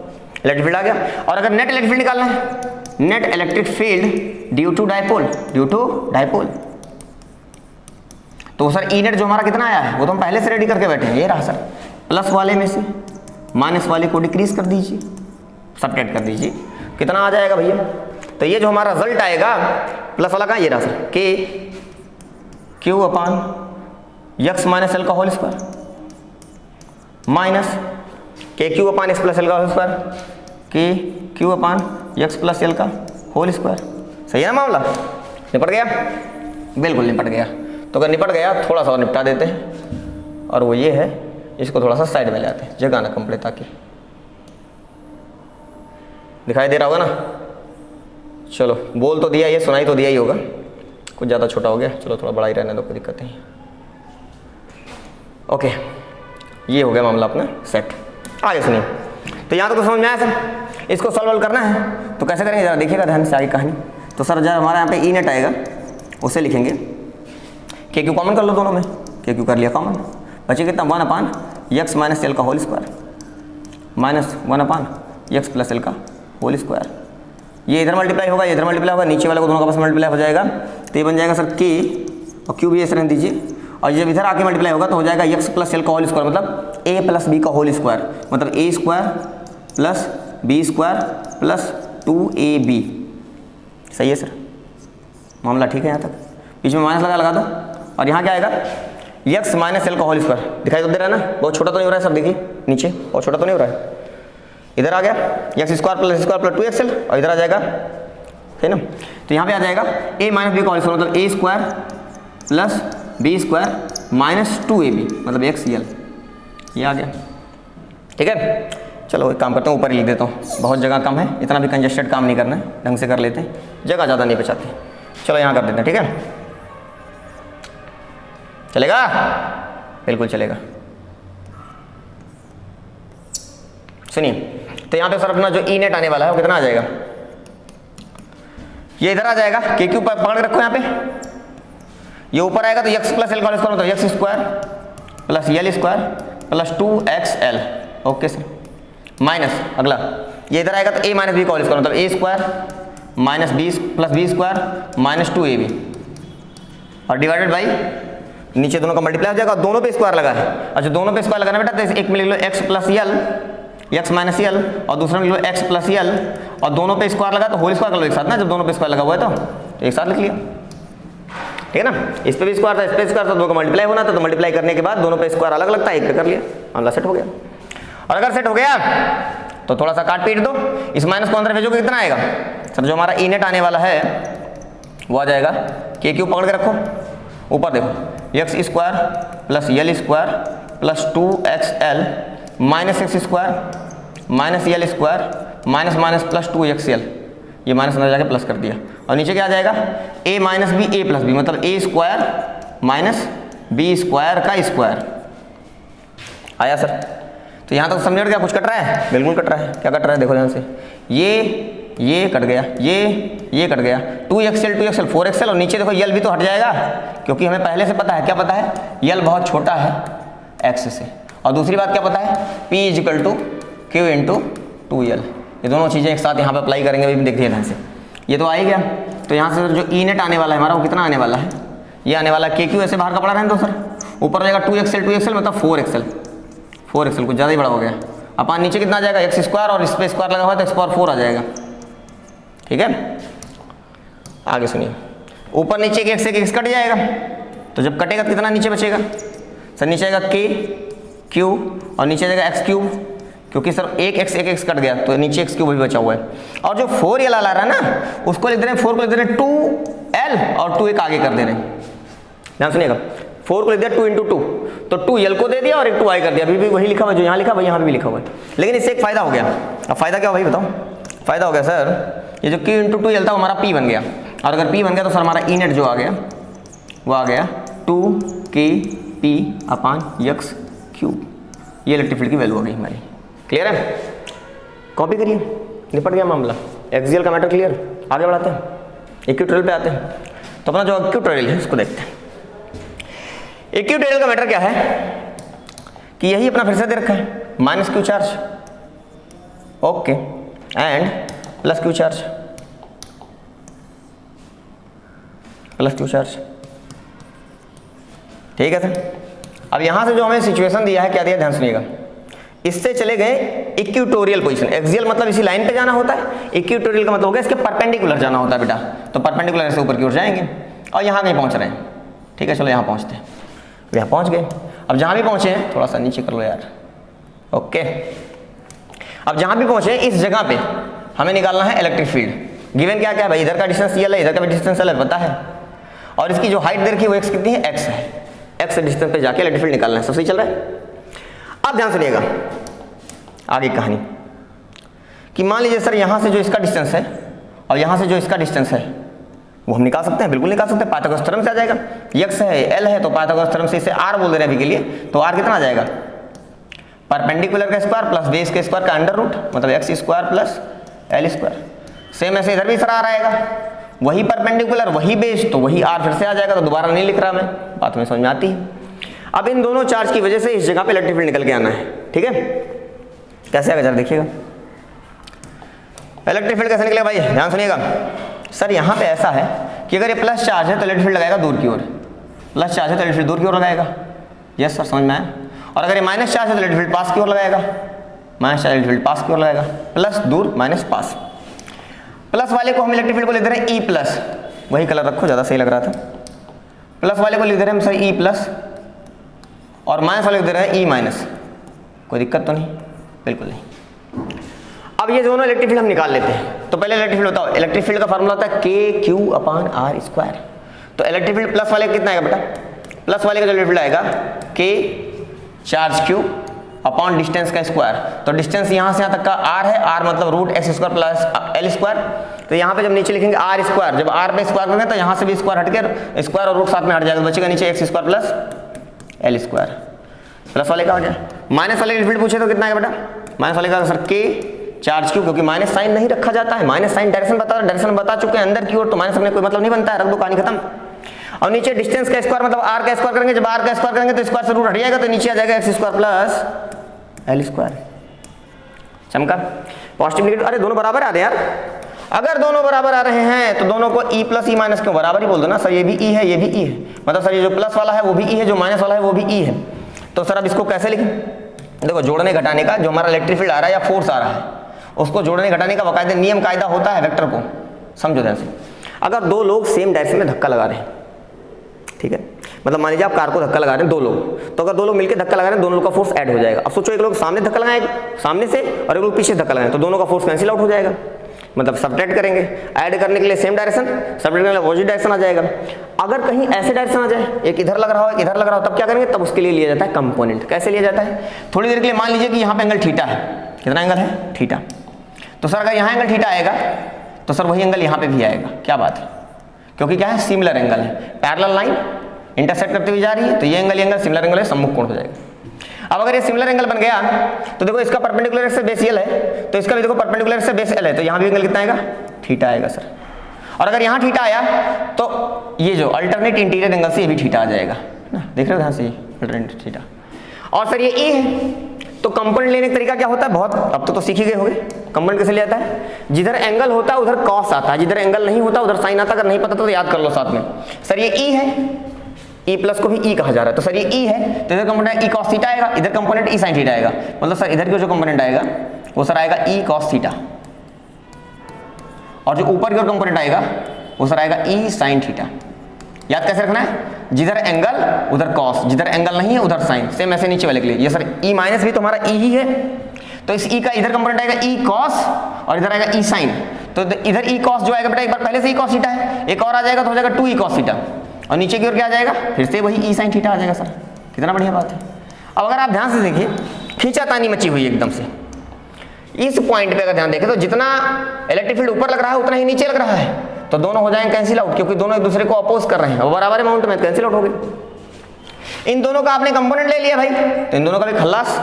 इलेक्ट्रिक फील्ड आ गया। और अगर नेट इलेक्ट्रिक फील्ड निकालना है, net electric field due to dipole, due to dipole, तो सर ई नेट जो हमारा कितना आया है वो तो हम पहले से रेडी करके बैठे हैं, ये रहा सर। प्लस वाले में से माइनस वाले को डिक्रीज कर दीजिए, सबट्रैक्ट कर दीजिए, कितना आ जाएगा भैया? तो ये जो हमारा रिजल्ट आएगा प्लस वाला का ये रहा सर, के क्यू अपान यक्स माइनस एल का होल स्क्वायर माइनस के क्यू अपान एक्स प्लस एल का होल स्क्वायर के क्यू अपान यक्स प्लस एल का होल स्क्वायर। सही है ना मामला? निपट गया? बिल्कुल निपट गया। तो अगर निपट गया थोड़ा सा और निपटा देते हैं, और वो ये है, इसको थोड़ा सा साइड में ले आते हैं, जगह ना कंप्लीट, ताकि दिखाई दे रहा होगा ना। चलो बोल तो दिया, ये सुनाई तो दिया ही होगा, कुछ ज़्यादा छोटा हो गया, चलो थोड़ा बड़ा ही रहने दो, कोई दिक्कत नहीं। ओके, ये हो गया मामला अपना सेट। आगे सुनिए, तो यहाँ तो समझ में आया सर। इसको सॉल्व करना है तो कैसे करेंगे जरा देखिएगा ध्यान से आगे कहानी। तो सर जब हमारा यहाँ पे ई नेट आएगा उसे लिखेंगे, के क्यू कॉमन कर लो दोनों में, के क्यू कर लिया कॉमन, बचे कितना 1 अपान यक्स माइनस एल का होल स्क्वायर माइनस 1 अपान यक्स प्लस एल का होल स्क्वायर। ये इधर मल्टीप्लाई होगा, ये इधर मल्टीप्लाई होगा, नीचे वाले को दोनों का आपस में मल्टीप्लाई हो जाएगा, तो ये बन जाएगा सर के और क्यू भी ऐसे रहने दीजिए, और जब इधर आके मल्टीप्लाई होगा तो हो जाएगा यक्स प्लस एल का होल स्क्वायर, मतलब ए प्लस बी का होल स्क्वायर, मतलब A square plus B square plus 2ab। सही है सर, मामला ठीक है यहाँ तक। बीच में माइनस लगा दो, और यहाँ क्या आएगा यक्स माइनस एल का होल स्क्वायर। दिखाई तो दे रहा है ना, बहुत छोटा तो नहीं हो रहा है सर, देखिए नीचे बहुत छोटा तो नहीं हो रहा है। इधर आ गया यक्स स्क्वायर प्लस 2xl, और इधर आ जाएगा, है ना। तो यहाँ पे आ जाएगा a माइनस बी का होल स्क्वायर, मतलब a square plus B square minus 2ab, मतलब xl। ये आ गया, ठीक है। चलो एक काम करता हूँ, ऊपर ही लिख देता हूँ, बहुत जगह कम है, इतना भी कंजेस्टेड काम नहीं करना है, ढंग से कर लेते हैं, जगह ज़्यादा नहीं बचाते। चलो यहाँ कर देते हैं, ठीक है, चलेगा? बिल्कुल चलेगा। सुनिए, तो यहाँ पे सर अपना जो ई नेट आने वाला है वो कितना आ जाएगा, ये इधर आ जाएगा, के क्यू पकड़ के रखो यहाँ पे, ये ऊपर आएगा तो यक्स प्लस एल का स्क्वायर, मतलब x square plus L square plus 2xl। Okay sir, minus अगला ये इधर आएगा तो a माइनस बी का होल स्क्वायर, मतलब a square minus B plus B square minus 2ab, और डिवाइडेड बाई नीचे दोनों का मल्टीप्लाई हो जाएगा, दोनों पे स्क्वायर लगा है। अच्छा, दोनों पे स्क्वायर लगाना बेटा, तो एक में लिख लो x plus L, x minus L, और दूसरा में लिख लो x प्लस एल, और दोनों पे स्क्वायर लगा तो होल स्क्वायर कर लो एक साथ ना, जब दोनों पे स्क्वायर लगा हुआ है तो एक साथ लिख लिया, ठीक है ना। इस पे भी स्क्वायर था, इस पे स्क्वायर था, दोनों का मल्टीप्लाई होना था, तो मल्टीप्लाई करने के बाद दोनों पे स्क्वायर अलग लगता है, एक पे कर लिया, मामला सेट हो गया। और अगर सेट हो गया तो थोड़ा सा काट पीट दो, इस माइनस को अंदर भेजोगे कितना आएगा सर, जो हमारा ई नेट आने वाला है वो आ जाएगा, के क्यू पकड़ के रखो, ऊपर देखो x square plus L square plus 2xl minus x square minus L square minus minus plus 2xl, ये माइनस अंदर जाके प्लस कर दिया, और नीचे क्या आ जाएगा a minus B A plus B, मतलब a square minus B square का स्क्वायर। आया सर? तो यहाँ तक समझ गया, कुछ कट रहा है? बिल्कुल कट रहा है। क्या कट रहा है देखो ध्यान से, ये कट गया, ये कट गया, 2xl 4xl, और नीचे देखो यल भी तो हट जाएगा, क्योंकि हमें पहले से पता है, क्या पता है, यल बहुत छोटा है x से, और दूसरी बात क्या पता है, p is equal to Q into 2l। ये दोनों चीज़ें एक साथ यहाँ पे अप्लाई करेंगे, अभी देखिए ढंग से, ये तो आ ही गया। तो यहाँ से जो ई नेट आने वाला है हमारा वो कितना आने वाला है, ये आने वाला के क्यू, ऐसे बाहर का पड़ा रहने दो सर, ऊपर जाएगा 2xl मतलब 4xl कुछ ज़्यादा ही बड़ा हो गया, अपन नीचे कितना आ जाएगा एक्स स्क्वायर, और इस पे स्क्वायर लगा हुआ है तो स्क्वायर 4 आ जाएगा, ठीक है। आगे सुनिए, ऊपर नीचे के एक्स कट जाएगा, तो जब कटेगा कितना नीचे बचेगा सर, नीचे आएगा के क्यू और नीचे जाएगा एक्स क्यूब, क्योंकि सर एक एक्स कट गया तो नीचे एक्स क्यूब भी बचा हुआ है, और जो 4l आ रहा है ना उसको लिख दे रहे हैं, 4 को लिख दे रहे हैं 2l और 2 एक आगे कर दे रहे हैं, ध्यान सुनिएगा, 4 को लिख दिया 2 इंटू 2, तो 2l को दे दिया और एक 2i कर दिया, अभी भी वही लिखा हुआ है जो यहाँ लिखा हुआ है, यहाँ भी लिखा हुआ है, लेकिन इससे एक फायदा हो गया। अब फायदा क्या हो भाई बताओ, फायदा हो गया सर, ये जो q इंटू 2l था वो हमारा p बन गया, और अगर p बन गया तो सर हमारा ई नेट जो आ गया वो आ गया 2kp अपान यक्स क्यूब, ये इलेक्ट्रिक फील्ड की वैल्यू हो गई हमारी। क्लियर है? कॉपी करिए, निपट गया मामला, एक्सियल का मैटर क्लियर। आगे बढ़ाते हैं, इक्विटोरियल पे आते हैं। तो अपना जो इक्विटोरियल है उसको देखते हैं। इक्विटोरियल का मैटर क्या है कि यही अपना फिर से दे रखा है, minus Q charge, okay, and plus Q charge, plus Q charge, ठीक है सर। अब यहाँ से जो हमें सिचुएशन दिया है, क्या दिया, ध्यान सुनिएगा। इससे चले गए इक्वेटोरियल पोजीशन। एक्सियल मतलब इसी लाइन पे जाना होता है, इक्वेटोरियल का मतलब हो गया इसके परपेंडिकुलर जाना होता है बेटा, तो परपेंडिकुलर से ऊपर की ओर जाएंगे और यहाँ कहीं पहुँच रहे हैं। ठीक है, चलो यहाँ पहुँचते हैं। यहाँ पहुँच गए। अब जहाँ भी पहुँचे हैं, थोड़ा सा नीचे कर लो यार, ओके। अब जहाँ भी पहुँचे इस जगह पे हमें निकालना है इलेक्ट्रिक फील्ड। गिवन क्या क्या है भाई, इधर का डिस्टेंस एल है, इधर का भी डिस्टेंस एल है, पता है, और इसकी जो हाइट दे रखी है वो एक्स कितनी है, एक्स है। एक्स डिस्टेंस पे जाके इलेक्ट्रिक फील्ड निकालना है। सब सही चल रहा है। अब ध्यान सुनिएगा आगे कहानी कि मान लीजिए सर यहाँ से जो इसका डिस्टेंस है और यहाँ से जो इसका डिस्टेंस है वो हम निकाल सकते हैं, बिल्कुल निकाल सकते हैं। पाइथागोरस थ्योरम से आ जाएगा। एक्स है, एल है, तो पाइथागोरस थ्योरम से इसे आर बोल दे रहे हैं अभी के लिए, तो आर कितना आ जाएगा, परपेंडिकुलर का स्क्वायर प्लस बेस के स्क्वायर का अंडर रूट, मतलब x square plus L square. Same ऐसे इधर भी सर आर आएगा, वही परपेंडिकुलर वही बेस, तो वही आर फिर से आ जाएगा। तो दोबारा नहीं लिख रहा मैं, बात में समझ में आती है। अब इन दोनों चार्ज की वजह से इस जगह पे इलेक्ट्रिक फील्ड निकल के आना है। ठीक है, कैसे आएगा जरा देखिएगा। इलेक्ट्रिक फील्ड कैसे निकलेगा भाई, ध्यान सुनिएगा। सर यहाँ पे ऐसा है कि अगर ये प्लस चार्ज है तो इलेक्ट्रिक फील्ड लगाएगा दूर की ओर, प्लस चार्ज है तो इलेक्ट्रिक फील्ड दूर की ओर लगाएगा। यस सर, समझ में आया। और अगर ये माइनस चार्ज है तो इलेक्ट्रिक फील्ड पास की ओर लगाएगा, माइनस चार्ज इलेक्ट्रिक फील्ड पास की ओर लगाएगा। प्लस दूर, माइनस पास। प्लस वाले को हम इलेक्ट्रिक फील्ड को लिख दे रहे हैं ई प्लस, वही कलर रखो ज़्यादा सही लग रहा था। प्लस वाले को लिख दे रहे हैं हम सर ई प्लस, और माइनस वाले को दे रहे हैं ई माइनस। कोई दिक्कत तो नहीं, बिल्कुल नहीं। अब ये दोनों इलेक्ट्रिक फील्ड हम निकाल लेते हैं। तो पहले इलेक्ट्रिक फील्ड बताओ। इलेक्ट्रिक फील्ड का फार्मूला होता है के क्यू अपान आर स्क्वायर। तो इलेक्ट्रिक फील्ड प्लस वाले का कितना आएगा बेटा, प्लस वाले का जो इलेक्ट्रिक फील्ड आएगा K charge Q upon distance का स्क्वायर। तो डिस्टेंस यहाँ से यहाँ तक का आर है, आर मतलब root X square plus L square. तो यहाँ पे जब नीचे लिखेंगे आर स्क्वायर, जब आर पे स्क्वायर करेंगे तो यहाँ से भी स्क्वायर हटकर स्क्वायर और रूट साथ में हट जाएगा, बचेगा नीचे x square plus L square. Plus वाले का हो जाए। माइनस वाले का फील्ड पूछे तो कितना है बेटा, माइनस वाले का सर के चार्ज क्यू, क्योंकि माइनस साइन नहीं रखा जाता है, माइनस साइन डायरेक्शन बता चुके हैं अंदर की ओर, तो माइनस रखने कोई मतलब नहीं बनता है, रख दो, कहानी खत्म। और नीचे डिस्टेंस का स्क्वायर मतलब आर का स्क्वायर करेंगे, जब आर का स्क्वायर करेंगे तो स्क्वायर से रूट हट जाएगा, तो नीचे आ जाएगा x square plus L square. चमका पॉजिटिव नेगेटिव, अरे दोनों बराबर आ रहे हैं यार। अगर दोनों बराबर आ रहे हैं तो दोनों को ई प्लस ई माइनस क्यों, बराबर ही बोल दो ना सर। ये भी ई है, ये भी ई है, मतलब सर ये जो प्लस वाला है वो भी ई है, जो माइनस वाला है वो भी ई है। तो सर अब इसको कैसे लिखें, देखो जोड़ने घटाने का जो हमारा इलेक्ट्रिक फील्ड आ रहा है या फोर्स आ रहा है, उसको जोड़ने घटाने का बाकायदा नियम कायदा होता है वेक्टर को, समझो ध्यान से। अगर दो लोग सेम डायरेक्शन में धक्का लगा रहे हैं, ठीक है, मतलब मान लीजिए आप कार को धक्का लगा रहे हैं दो लोग, तो अगर दो लोग मिलकर धक्का लगा रहे हैं दोनों लोग का फोर्स ऐड हो जाएगा। अब सोचो एक लोग सामने धक्का लगाएगा सामने से और एक लोग पीछे धक्का लगाएं, तो दोनों का फोर्स कैंसिल आउट हो जाएगा, मतलब सब्ट्रैक्ट करेंगे। ऐड करने के लिए सेम डायरेक्शन, सब्ट्रैक्ट करने के लिए अपोजिट डायरेक्शन आ जाएगा। अगर कहीं ऐसे डायरेक्शन आ जाए, एक इधर लग रहा हो एक इधर लग रहा हो, तब क्या करेंगे, तब उसके लिए लिया जाता है कंपोनेंट। कैसे लिया जाता है, थोड़ी देर के लिए मान लीजिए कि यहाँ पे एंगल थीटा है, कितना एंगल है, थीटा। तो सर अगर यहाँ एंगल थीटा आएगा तो सर वही एंगल यहाँ पे भी आएगा। क्या बात है, क्योंकि क्या है, सिमिलर एंगल है, पैरेलल लाइन इंटरसेक्ट करते हुए जा रही है, तो ये एंगल सिमिलर एंगल है, सम्मुख कोण हो जाएगा। अब अगर ये सिमिलर एंगल बन गया तो देखो इसका परपेंडिकुलर से बेस एल है, तो इसका भी देखो परपेंडिकुलर से बेस एल है, तो यहाँ भी एंगल कितना आएगा, थीटा आएगा सर। और अगर यहाँ थीटा आया तो ये जो अल्टरनेट इंटीरियर एंगल से ये भी थीटा आ जाएगा ना, देख रहे हो ध्यान से, अल्टरनेट थीटा। और सर ये ए है, तो कंपोनेंट लेने का तरीका क्या होता है, बहुत अब तो सीख ही गए होंगे। कंपोनेंट कैसे लिया जाता है, जिधर एंगल होता है उधर कॉस आता है, जिधर एंगल नहीं होता उधर साइन आता है। अगर नहीं पता तो याद कर लो साथ में। सर ये ई है, ई प्लस को भी ई कहा जा रहा है, तो सर ये ई है, तो इधर कंपोनेंट ई कॉस थीटा आएगा, इधर कंपोनेंट ई साइन थीटा आएगा, मतलब सर इधर का जो कंपोनेंट आएगा वो सर आएगा ई कॉस थीटा, और जो ऊपर की ओर कंपोनेंट आएगा वो सर आएगा ई साइन थीटा। याद कैसे रखना है, जिधर एंगल उधर कॉस, जिधर एंगल नहीं है उधर साइन। सेम ऐसे नीचे वाले के लिए, ये सर ई माइनस भी तो हमारा ई ही है, तो इस ई का इधर कंपोनेंट आएगा ई कॉस और इधर आएगा ई साइन। तो इधर ई कॉस जो आएगा बेटा, एक बार पहले से ई कॉस थीटा है, एक और आ जाएगा तो हो जाएगा 2 ई कॉस थीटा, और नीचे की ओर क्या आ जाएगा, फिर से वही ई साइन थीटा आ जाएगा। सर कितना बढ़िया बात है। अब अगर आप ध्यान से देखिए, खींचातानी मची हुई एकदम से, इस पॉइंट पे अगर ध्यान देखें तो जितना इलेक्ट्रिक फील्ड ऊपर लग रहा है उतना ही नीचे लग रहा है, तो दोनों हो जाएंगे कैंसिल आउट, क्योंकि दोनों एक दूसरे को अपोज कर रहे हैं, और बराबर अमाउंट में कैंसिल आउट हो गए। इन दोनों का आपने कंपोनेंट ले लिया भाई, तो इन दोनों का भी खल्लास।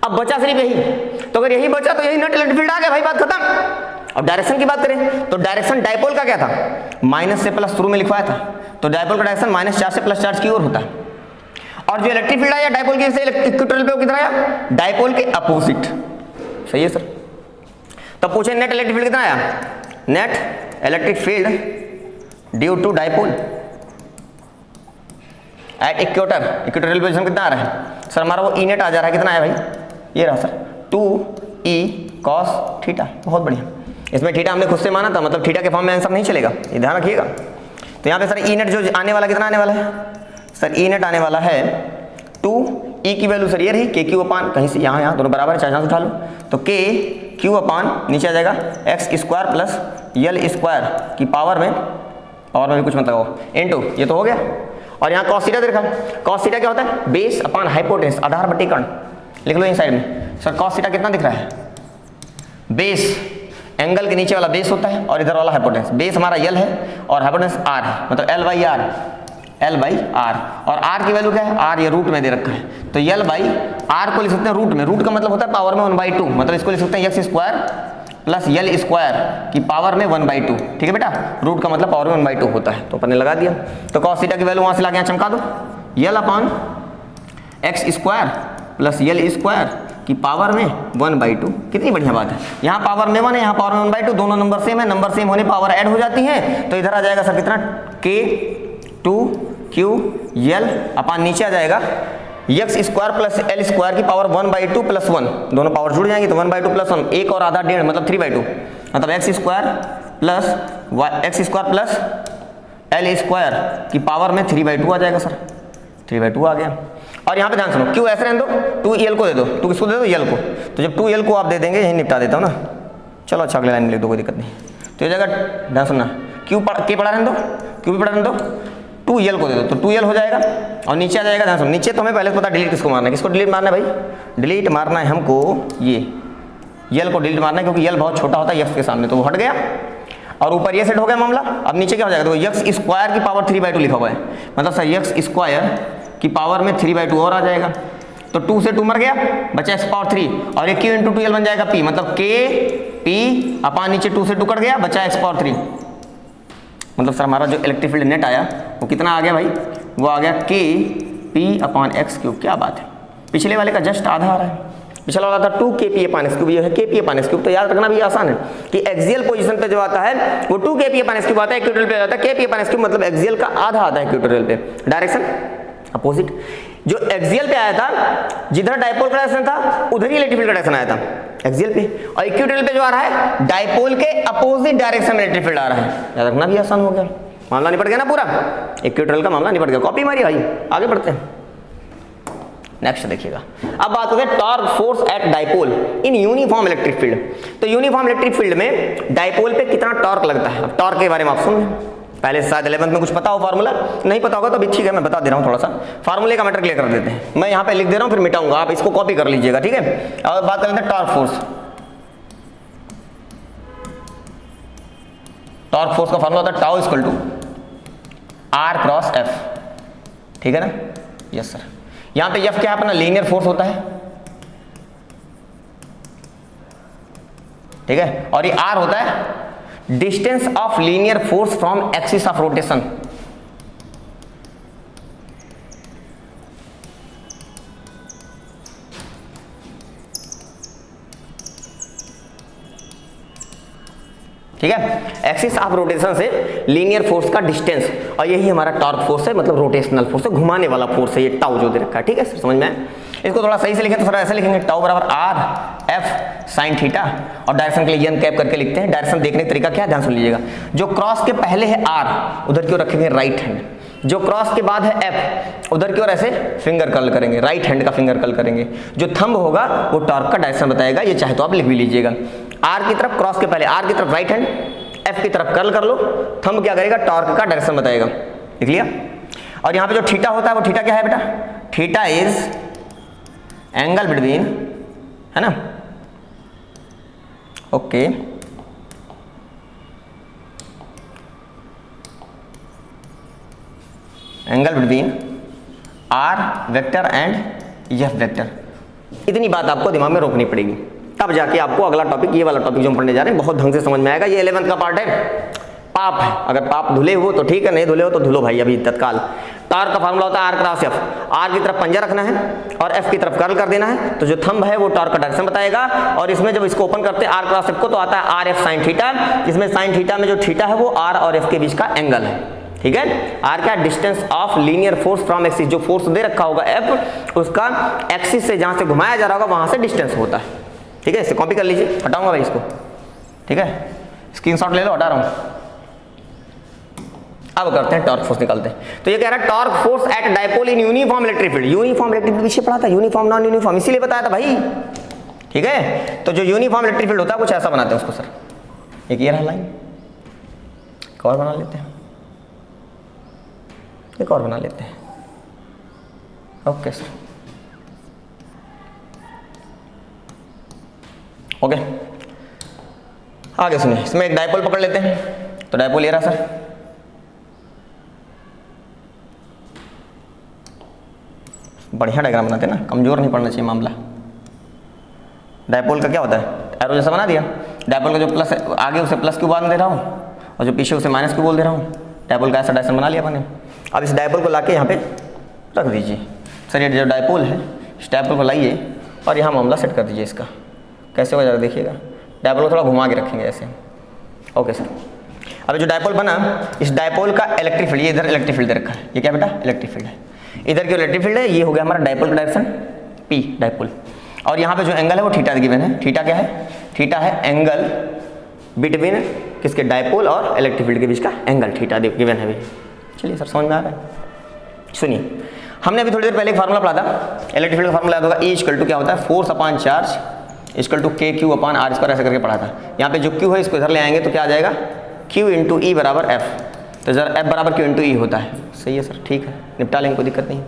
अब बचा सिर्फ यही, तो अगर यही बचा तो यही नेट इलेक्ट्रिक फील्ड आ गया भाई, बात खत्म। अब डायरेक्शन की बात करें तो डायरेक्शन डायपोल का क्या था, माइनस से प्लस शुरू में लिखवाया था, तो डायपोल का डायरेक्शन माइनस चार्ज से प्लस चार्ज की ओर होता है। और जो इलेक्ट्रिक फील्ड आया डायपोल के से इक्वेटोरियल पे वो कितना आया, डायपोल के अपोजिट। सही है सर। तब पूछे नेट इलेक्ट्रिक फील्ड कितना आया, net electric field due to dipole at equator, equatorial position कितना आ रहा है सर हमारा, वो ई नेट आ जा रहा है, कितना आया भाई, ये रहा सर 2e cos थीटा। बहुत बढ़िया, इसमें थीटा हमने खुद से माना था, मतलब थीटा के फॉर्म में आंसर नहीं चलेगा, ये ध्यान रखिएगा। तो यहाँ पे सर ई नेट जो आने वाला कितना आने वाला है सर, ई नेट आने वाला है 2e की वैल्यू सर ये रही के क्यू अपान, कहीं से यहाँ दोनों बराबर है, चाहे यहाँ से उठा लो, तो के क्यू अपान नीचे आ जाएगा x square plus L square की पावर में भी कुछ मत लगाओ इनटू, ये तो हो गया। और यहाँ कॉस थीटा देखा, कॉस थीटा क्या होता है, बेस अपान हाइपोटेन्यूस, आधार बटे कर्ण, लिख लो इन साइड में। सर कॉस थीटा कितना दिख रहा है, बेस एंगल के नीचे वाला बेस होता है और इधर वाला हाइपोटेन्यूस, बेस हमारा यल है और हाइपोटेन्यूस आर है, मतलब एल बाई आर, और आर की वैल्यू क्या है, आर ये रूट में दे रखा है, तो यल बाई आर को लिख सकते हैं रूट में, रूट का मतलब होता है पावर में 1/2, मतलब इसको लिख सकते हैं x square plus L square की पावर में 1/2, ठीक है बेटा, रूट का मतलब पावर में 1/2 होता है, तो अपन ने लगा दिया। तो कॉस थीटा की वैल्यू वहां से लाके यहाँ चमका दो, L upon X square plus L square की पावर में 1/2, कितनी बढ़िया बात है, यहाँ पावर में 1 है, यहाँ पावर में 1/2, दोनों नंबर सेम है, नंबर सेम होने पावर ऐड हो जाती है, तो इधर आ जाएगा सर कितना, के 2q यल अपॉन नीचे आ जाएगा x square plus L square की पावर 1/2 प्लस 1, दोनों पावर जुड़ जाएंगे तो 1/2 प्लस 1, एक और आधा डेढ़ मतलब 3/2, मतलब x square plus L square की पावर में 3/2 आ जाएगा सर, 3/2 आ गया। और यहाँ पे ध्यान सुनो, क्यू ऐसे रहने दो, 2l को दे दो, टू किसको दे दो, यल को, तो जब 2l को आप दे देंगे यही निपटा देता हूँ ना, चलो अच्छा अगले लाइन में लिख दो, कोई दिक्कत नहीं। तो ये जगह ध्यान सुनना, क्यू के पढ़ा रहने दो, क्यू भी पढ़ा रहने दो, 2l को दे दो, तो 2l हो जाएगा, और नीचे आ जाएगा, ध्यान सुनो, नीचे तो हमें पहले पता डिलीट किसको मारना है, किसको डिलीट मारना है भाई, डिलीट मारना है हमको ये यल को डिलीट मारना है, क्योंकि यल बहुत छोटा होता है एक्स के सामने, तो वो हट गया, और ऊपर ये सेट हो गया मामला। अब नीचे क्या हो जाएगा, तो एक्स स्क्वायर की पावर 3/2 लिखा हुआ है, मतलब सर एक्स स्क्वायर की पावर में 3/2 और आ जाएगा, तो 2 से 2 मर गया, बचा एक्स पावर 3, और ये क्यू इंटू 2l बन जाएगा p, मतलब के पी अपान नीचे 2 से 2 कट गया, बचा एक्स पावर 3, मतलब सर हमारा जो इलेक्ट्रिक फील्ड नेट आया वो कितना आ गया भाई, वो आ गया के पी अपान एक्स क्यूब। क्या बात है, पिछले वाले का जस्ट आधा आ रहा है, पिछला वाला था 2kp अपान एक्स क्यूब, ये है kp अपान एक्स क्यूब, तो याद रखना भी आसान है कि एक्सियल पोजीशन पे जो आता है वो 2kp अपान एक्स क्यूब आता है, इक्वेटोरियल पे आता है kp अपान एक्स क्यूब, मतलब एक्सियल का आधा आता है इक्वेटोरियल पे, डायरेक्शन अपोजिट। जो एक्सियल पे आया था, जिधर डायपोल का डायरेक्शन था उधर ही इलेक्ट्रिक फील्ड का डायरेक्शन आया था एक्सियल पे, और इक्वेटोरियल पे जो आ रहा है डायपोल के अपोजिट डायरेक्शन में इलेक्ट्रिक फील्ड आ रहा है, याद रखना भी आसान हो गया, मामला निपट गया ना पूरा, इक्वेटोरियल का मामला निपट गया, कॉपी मारी भाई, आगे बढ़ते हैं। नेक्स्ट देखिएगा, अब बात करते हैं torque force at dipole in uniform electric field. तो यूनिफॉर्म इलेक्ट्रिक फील्ड में डायपोल पे कितना टॉर्क लगता है, अब टॉर्क के बारे में आप सुन लें, पहले शायद 11th में कुछ पता हो फार्मूला, नहीं पता होगा तो अभी ठीक है मैं बता दे रहा हूँ, थोड़ा सा फार्मूले का मैटर क्लियर कर देते हैं, मैं यहाँ पे लिख दे रहा हूँ फिर मिटाऊंगा, आप इसको कॉपी कर लीजिएगा, ठीक है। और बात कर लेते हैं टॉर्क फोर्स। टॉर्क फोर्स का फार्मूला होता है tau equal to R cross F, ठीक है ना, यस सर। यहाँ पे एफ क्या है अपना, लीनियर फोर्स होता है, ठीक है, और ये आर होता है distance of linear force from axis of rotation. ठीक है, एक्सिस ऑफ रोटेशन से लीनियर फोर्स का डिस्टेंस, और यही हमारा टॉर्क फोर्स है, मतलब रोटेशनल फोर्स है, घुमाने वाला फोर्स है, ये टाउ जो दे रखा है, ठीक है सर, समझ में। इसको थोड़ा सही से लिखें तो थोड़ा ऐसे लिखेंगे, टाउ बराबर आर एफ साइन थीटा, और डायरेक्शन के लिए एन कैप करके लिखते हैं। डायरेक्शन देखने का तरीका क्या है, ध्यान सुन लीजिएगा, जो क्रॉस के पहले है आर उधर की ओर रखेंगे राइट हैंड, जो क्रॉस के बाद है एफ उधर की ओर ऐसे फिंगर कर्ल करेंगे, राइट हैंड का फिंगर कर्ल करेंगे, जो थंब होगा वो टॉर्क का डायरेक्शन बताएगा, ये चाहे तो आप लिख भी लीजिएगा, आर की तरफ क्रॉस के पहले आर की तरफ राइट हैंड, एफ की तरफ कर्ल कर लो, थंब क्या करेगा, टॉर्क का डायरेक्शन बताएगा, लिख लिया। और यहाँ पे जो थीटा होता है वो थीटा क्या है बेटा, थीटा इज एंगल बिटवीन, है ना, okay, angle between R vector and F vector. इतनी बात आपको दिमाग में रोकनी पड़ेगी, तब जाके आपको अगला टॉपिक, ये वाला टॉपिक जो हम पढ़ने जा रहे हैं, बहुत ढंग से समझ में आएगा। ये 11th का पार्ट है, पाप है, अगर पाप धुले हो तो ठीक है, नहीं धुले हो तो धुलो भाई अभी तत्काल। टॉर्क का फार्मूला होता है आर क्रॉस एफ, आर की तरफ पंजा रखना है और एफ की तरफ कर्ल कर देना है, तो जो थंब है वो टॉर्क का डायरेक्शन बताएगा। और इसमें जब इसको ओपन करते हैं आर क्रॉस एफ को, तो आता है आर एफ साइन थीटा, इसमें साइन थीटा में जो थीटा है वो आर और एफ के बीच का एंगल है, ठीक है। आर क्या, distance of linear force from axis, जो फोर्स दे रखा होगा एफ, उसका एक्सिस से जहां से घुमाया जा रहा होगा वहां से डिस्टेंस होता है, ठीक है। इसे कॉपी कर लीजिए, हटाऊंगा भाई इसको, ठीक है, स्क्रीनशॉट ले लो, हटा रहा हूं। अब करते हैं टॉर्क फोर्स निकालते हैं। तो ये कह रहा है torque force at dipole in uniform electric field. Uniform electric field पीछे पढ़ा था, यूनिफॉर्म नॉन यूनिफॉर्म, इसीलिए बताया था भाई, ठीक है। तो जो यूनिफॉर्म इलेक्ट्रिक फील्ड होता है कुछ ऐसा बनाते हैं उसको सर, एक ये रहा लाइन, एक और बना लेते हैं, एक और बना लेते हैं, ओके सर, ओके। आगे सुनिए, इसमें एक डायपोल पकड़ लेते हैं। तो डायपोल ये रहा सर, बढ़िया डायग्राम बनाते हैं ना, कमजोर नहीं पड़ना चाहिए मामला। डायपोल का क्या होता है, एरो जैसा बना दिया, डायपोल का जो प्लस है आगे उसे प्लस क्यों बांध दे रहा हूँ और जो पीछे उसे माइनस क्यों बोल दे रहा हूँ। डायपोल का ऐसा डायरेक्शन बना लिया मैंने। अब इस डायपोल को लाके यहाँ पे रख दीजिए सर, ये जो डायपोल है इस डायपोल को लाइए और यहाँ मामला सेट कर दीजिए इसका। कैसे होगा जरा देखिएगा, डायपोल को थोड़ा घुमा के रखेंगे ऐसे, ओके सर। अब जो डायपोल बना, इस डायपोल का इलेक्ट्रिक फील्ड, ये इधर इलेक्ट्रिक फील्ड दे रखा है, ये क्या बेटा इलेक्ट्रिक फील्ड है, इधर की इलेक्ट्रिक फील्ड है, ये हो गया हमारा डायपोल का डायरेक्शन पी डायपोल। और यहाँ पे जो एंगल है वो थीटा गिवन है। थीटा क्या है, थीटा है एंगल बिटवीन किसके, डायपोल और इलेक्ट्रिक फील्ड के बीच का एंगल, थीटा गिवन है अभी। चलिए सर समझ में आ रहा है। सुनिए, हमने अभी थोड़ी देर पहले एक फार्मूला पढ़ा था, इलेक्ट्रिक फील्ड का फार्मूला याद होगा, E इक्वल टू क्या होता है, force upon charge equal to K Q upon R square, ऐसे करके पढ़ा था। यहाँ पे जो क्यू है इसको इधर ले आएंगे तो क्या आ जाएगा, क्यू इंटू ई बराबर एफ। तो जरा एफ बराबर क्यू इंटू ई होता है, सही है सर, ठीक है, निपटा लेंगे, कोई दिक्कत नहीं।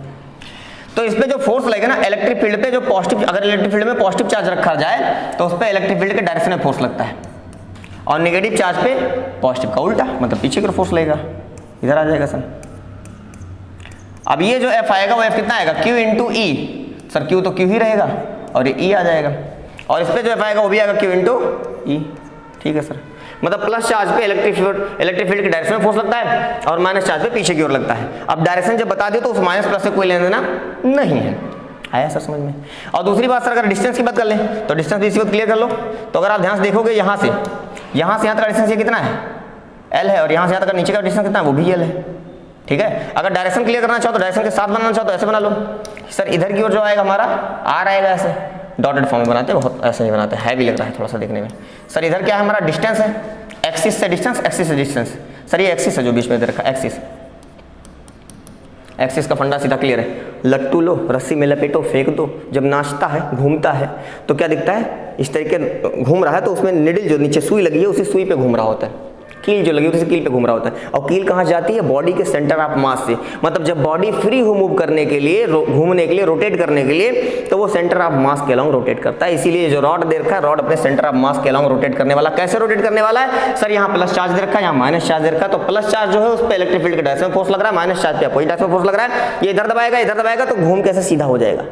तो इस पे जो फोर्स लगेगा ना इलेक्ट्रिक फील्ड पे, जो पॉजिटिव, अगर इलेक्ट्रिक फील्ड में पॉजिटिव चार्ज रखा जाए तो उस पर इलेक्ट्रिक फील्ड के डायरेक्शन में फोर्स लगता है, और नेगेटिव चार्ज पे पॉजिटिव का उल्टा, मतलब पीछे की ओर फोर्स लगेगा, इधर आ जाएगा सर। अब ये जो एफ आएगा वो एफ कितना आएगा, क्यू इंटू ई, सर क्यू तो क्यू ही रहेगा और ये ई आ जाएगा, और इस पे जो एफ आएगा वो भी आएगा क्यू इंटू ई, ठीक है सर। मतलब प्लस चार्ज पे इलेक्ट्रिक फील्ड के डायरेक्शन में फोर्स लगता है और माइनस चार्ज पे पीछे की ओर लगता है। अब डायरेक्शन जब बता दियो तो उस माइनस प्लस से कोई लेना देना नहीं है, आया सर समझ में। और दूसरी बात सर, अगर डिस्टेंस की बात कर लें तो डिस्टेंस भी इसी वक्त क्लियर कर लो। तो अगर आप ध्यान से देखोगे यहाँ से यहाँ तक डिस्टेंस ये कितना है, एल है, और यहाँ से यहाँ तक नीचे का डिस्टेंस कितना है, वो भी एल है, ठीक है। अगर डायरेक्शन क्लियर करना चाहो तो डायरेक्शन के साथ बनाना चाहो तो ऐसे बना लो सर, इधर की ओर जो आएगा हमारा आर आएगा, ऐसे डॉटेड फॉर्म में बनाते हैं, बहुत ऐसे नहीं बनाते, हैवी लग रहा है थोड़ा सा देखने में। सर इधर क्या है हमारा, डिस्टेंस है, एक्सिस से डिस्टेंस, एक्सिस से डिस्टेंस, सर ये एक्सिस है जो बीच में दे रखा है, एक्सिस। एक्सिस का फंडा सीधा क्लियर है, लट्टू लो, रस्सी में लपेटो, फेंक दो, जब नाचता है घूमता है तो क्या दिखता है, इस तरीके घूम रहा है तो उसमें निडल जो नीचे सुई लगी है उसी सुई पे घूम रहा होता है, कील जो लगी होती है कील पे घूम रहा होता है। और कील कहाँ जाती है, बॉडी के सेंटर ऑफ मास से, मतलब जब बॉडी फ्री हो मूव करने के लिए, घूमने के लिए, रोटेट करने के लिए, तो वो सेंटर ऑफ मास के अलोंग रोटेट करता है। इसीलिए जो रॉड दे रखा है, रॉड अपने सेंटर ऑफ मास के अलोंग रोटेट करने वाला। कैसे रोटेट करने वाला है सर, यहाँ प्लस चार्ज दे रखा है, यहाँ माइनस चार्ज दे रखा है, तो प्लस चार्ज जो है उस पर इलेक्ट्रिक फील्ड के डायरेक्शन में फोर्स लग रहा है, माइनस चार्ज पे अपोजिट डायरेक्शन में फोर्स लग रहा है। ये इधर दबाएगा तो घूम कैसे सीधा हो जाएगा,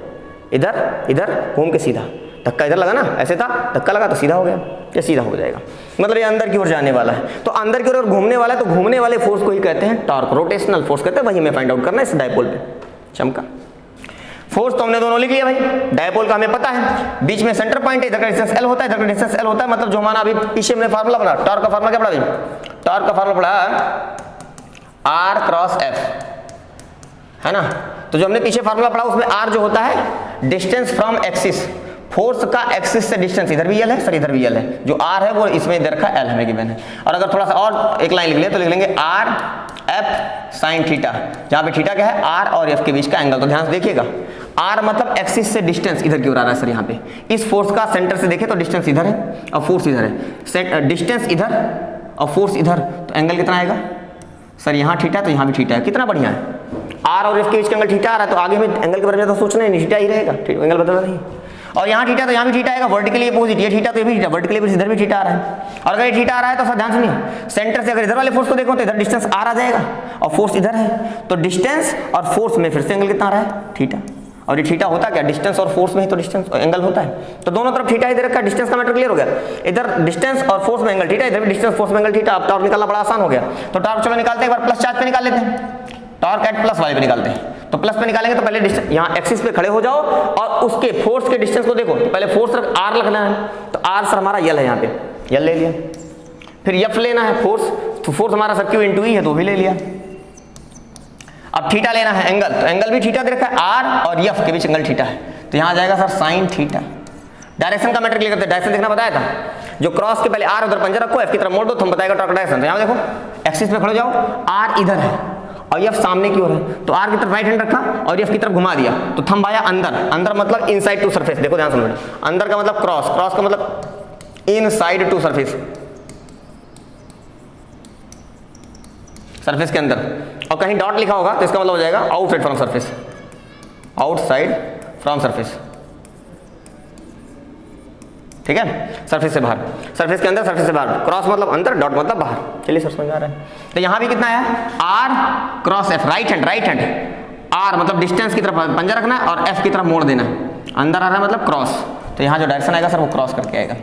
इधर घूम के सीधा, धक्का इधर लगा ना, ऐसे था, धक्का लगा तो सीधा हो गया, ये सीधा हो जाएगा, मतलब ये अंदर की ओर जाने वाला है। तो अंदर की ओर घूमने वाला है, तो घूमने वाले फोर्स को ही कहते हैं टॉर्क, रोटेशनल फोर्स कहते हैं, वही हमें फाइंड आउट करना है इस डायपोल पे। चमका फोर्स तो हमने दोनों लिख लिया भाई, डायपोल का हमें पता है, बीच में सेंटर पॉइंट है, इधर का डिस्टेंस एल होता है, इधर का डिस्टेंस एल होता है, मतलब जो हमारा अभी पीछे हमने फार्मूला पढ़ा, टॉर्क का फार्मूला क्या पढ़ा भाई, टॉर्क का फार्मूला पढ़ा आर क्रॉस एफ, है ना। तो जो हमने पीछे फार्मूला पढ़ा उसमें आर जो होता है डिस्टेंस फ्रॉम एक्सिस, फोर्स का एक्सिस से डिस्टेंस, इधर भी एल है सर, इधर भी एल है, जो आर है वो इसमें इधर का एल हमें गिवन है। और अगर थोड़ा सा और एक लाइन लिख लें तो लिख लेंगे आर एफ साइन थीटा, जहाँ पे थीटा क्या है, आर और एफ के बीच का एंगल। तो ध्यान से देखिएगा, आर मतलब एक्सिस से डिस्टेंस इधर की ओर आ रहा है सर, यहाँ पे इस फोर्स का सेंटर से देखें तो डिस्टेंस इधर है और फोर्स इधर है, डिस्टेंस इधर और फोर्स इधर, तो एंगल कितना आएगा सर, यहाँ थीटा तो यहाँ भी थीटा है, कितना बढ़िया है। आर और एफ के बीच का एंगल थीटा आ रहा है, तो आगे में एंगल के बारे में तो सोचना ही नहीं, थीटा ही रहेगा, एंगल बदलना नहीं। और यहाँ थीटा तो यहाँ भी थीटा आएगा, वर्टिकली अपोजिट, ये थीटा तो ये भी थीटा, वर्टिकली अपोजिट इधर भी थीटा आ रहा है। और अगर ये थीटा आ रहा है तो सर ध्यान सुनिए, सेंटर से अगर इधर वाले फोर्स को देखो तो इधर डिस्टेंस आर आ जाएगा और फोर्स इधर है, तो डिस्टेंस और फोर्स में फिर से एंगल कितना आ रहा है, थीटा। और ये थीटा होता क्या, डिस्टेंस और फोर्स में ही तो डिस्टेंस एंगल होता है, तो दोनों तरफ थीटा ही दे रखा है, डिस्टेंस का मैटर क्लियर हो गया। इधर डिस्टेंस और फोर्स में एंगल थीटा, इधर भी डिस्टेंस फोर्स में एंगल थीटा। अब टॉर्क निकालना बड़ा आसान हो गया, तो टॉर्क चलो निकालते हैं, एक बार प्लस चार्ज पे निकाल लेते हैं, टॉर्क एट प्लस वाले पे निकालते हैं। तो प्लस पे निकालेंगे तो पहले डिस्टेंस यहाँ एक्सिस पे खड़े हो जाओ और उसके फोर्स के डिस्टेंस को देखो, तो पहले फोर्स आर लगना है, तो आर सर हमारा यल है, यहाँ पे यल ले लिया। फिर एफ लेना है फोर्स, तो फोर्स हमारा सर क्यू इंटू ई है, तो भी ले लिया, अब थीटा लेना है एंगल, तो एंगल भी थीटा दे रखा है, आर और एफ के बीच एंगल थीटा है, तो यहाँ आ जाएगा सर साइन थीटा। डायरेक्शन का मैटर क्लियर करते हैं, डायरेक्शन देखना बताया था, जो क्रॉस के पहले आर उधर पंजा रखो, एफ की तरफ मोड़ दो, तो हम बताएगा टॉर्क डायरेक्शन। तो यहाँ देखो एक्सिस पे खड़े जाओ, आर इधर है और एफ सामने की ओर है, तो आर की तरफ राइट हैंड रखा और एफ की तरफ घुमा दिया, तो थंब आया अंदर, अंदर मतलब इनसाइड टू सरफेस। देखो ध्यान सुनो, अंदर का मतलब क्रॉस, क्रॉस का मतलब इनसाइड टू सरफेस, सरफेस के अंदर, और कहीं डॉट लिखा होगा तो इसका मतलब हो जाएगा outside from surface, outside from surface, ठीक है, सरफेस से बाहर, सरफेस के अंदर, सरफेस से बाहर, क्रॉस मतलब अंदर, डॉट मतलब बाहर। चलिए सर समझ आ रहा है। तो यहां भी कितना है, R cross F, right hand, right hand, R मतलब डिस्टेंस की तरफ पंजा रखना है और एफ की तरफ मोड़ देना है, अंदर आ रहा है मतलब क्रॉस, तो यहाँ जो डायरेक्शन आएगा सर वो क्रॉस करके आएगा।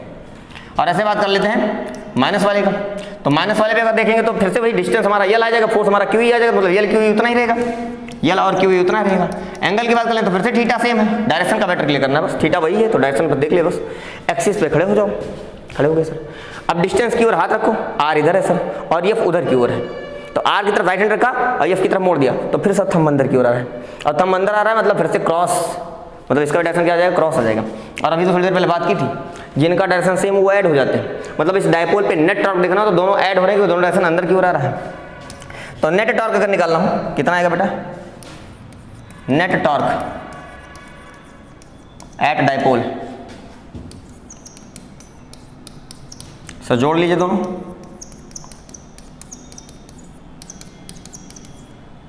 और ऐसे बात कर लेते हैं माइनस वाले का, तो माइनस वाले पे अगर देखेंगे तो फिर से वही डिस्टेंस हमारा यल आ जाएगा, फोर्स हमारा क्यू आ जाएगा, मतलब यल क्यू उतना ही रहेगा, यल और क्यू उतना रहेगा। एंगल की बात करें तो फिर से थीटा सेम है, डायरेक्शन का मैटर क्लियर करना है बस, थीटा वही है तो डायरेक्शन पर देख ले बस, एक्सिस पे खड़े हो जाओ, खड़े हो गए सर। अब डिस्टेंस की ओर हाथ रखो, आर इधर है सर और एफ उधर की ओर है, तो आर की तरफ राइट हैंड रखा और एफ की तरफ मोड़ दिया, तो फिर सर थंब अंदर की ओर आ रहा है, और थंब अंदर आ रहा है मतलब फिर से क्रॉस, मतलब इसका डायरेक्शन क्या आ जाएगा, क्रॉस आ जाएगा। और अभी तो थोड़ी देर पहले बात की थी, जिनका डायरेक्शन सेम वो ऐड हो जाते हैं, मतलब इस डायपोल पे नेट टॉर्क देखना तो दोनों ऐड हो रहे हैं, दोनों डायरेक्शन अंदर की ओर आ रहा है। तो नेट टॉर्क अगर निकालना हो कितना आएगा बेटा, net torque eight dipole, sir जोड़ लीजिए दोनों,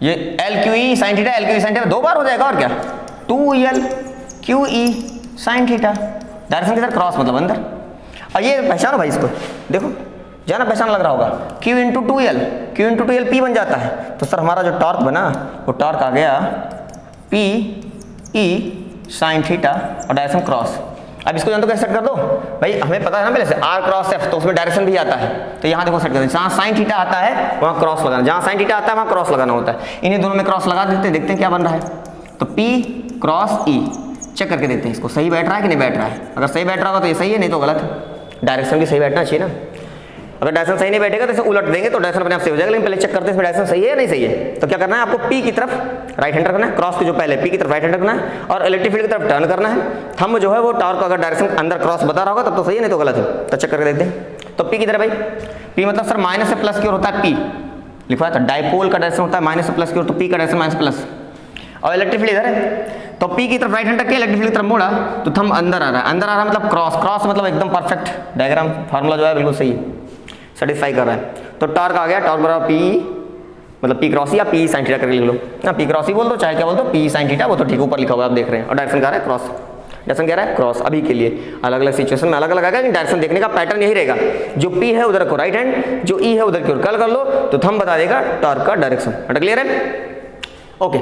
ये L Q E sine theta, L Q E sine theta 2 बार हो जाएगा और क्या, 2l Q E sine theta, direction किधर, क्रॉस मतलब अंदर। और ये पहचानो भाई इसको, देखो जाना पहचान लग रहा होगा, Q into 2l, Q into 2l P बन जाता है, तो सर हमारा जो टॉर्क बना वो टॉर्क आ गया P E साइन थीटा और डायरेक्शन क्रॉस। अब इसको जानते हो कैसे सेट कर दो भाई, हमें पता है ना पहले से R क्रॉस F, तो उसमें डायरेक्शन भी आता है, तो यहाँ देखो सेट कर दो, जहाँ साइन थीटा आता है वहाँ क्रॉस लगाना, जहाँ साइन थीटा आता है वहाँ क्रॉस लगाना होता है, इन्हीं दोनों में क्रॉस लगा देते हैं, देखते हैं क्या बन रहा है। तो P क्रॉस E चेक करके देखते हैं इसको सही बैठ रहा है कि नहीं बैठ रहा है, अगर सही बैठ रहा होगा तो ये सही है, नहीं तो गलत है, डायरेक्शन भी सही बैठना चाहिए ना। अगर डायरेक्शन सही नहीं बैठेगा तो इसे उलट देंगे तो डायरेक्शन अपने आप सही हो जाएगा, लेकिन पहले चेक करते हैं इसमें डायरेक्शन सही है या नहीं सही है। तो क्या करना है आपको, P की तरफ राइट हैंड रखना है, क्रॉस के जो पहले P की तरफ राइट हैंड रखना है और इलेक्ट्रिक फील्ड की तरफ टर्न करना है। थंब जो है वो टॉर्क अगर डायरेक्शन अंदर क्रॉस बता रहा होगा तब तो सही है, नहीं तो गलत है। तो चेक करके देखते हैं। तो P की तरफ भाई, P मतलब सर माइनस से प्लस की ओर होता है, P लिखा है, तो डायपोल का डायरेक्शन होता है माइनस से प्लस की ओर, तो P का डायरेक्शन माइनस प्लस, और इलेक्ट्रिक फील्ड इधर है, तो P की तरफ राइट हैंड रख के इलेक्ट्रिक फील्ड की तरफ मोड़ा तो थंब अंदर आ रहा है, अंदर आ रहा है मतलब क्रॉस, क्रॉस मतलब एकदम परफेक्ट डायग्राम, फार्मूला जो है बिल्कुल सही है, सेटिस्फाई कर रहा है। तो टॉर्क आ गया, टॉर्क बराबर P मतलब P क्रॉस या P साइन थीटा करके लिख लो ना, P क्रॉस ही बोल दो चाहे क्या बोल दो, P साइन थीटा वो तो ठीक ऊपर लिखा हुआ आप देख रहे हैं, और डायरेक्शन क्या रहा है क्रॉस, डायरेक्शन क्या रहा है क्रॉस। अभी के लिए अलग अलग सिचुएशन में अलग अलग आएगा, डायरेक्शन देखने का पैटर्न यही रहेगा, जो P है उधर रखो राइट हैंड, जो E है उधर की ओर कल कर लो तो थंब बता देगा टॉर्क का डायरेक्शन। अटक क्लियर है? ओके,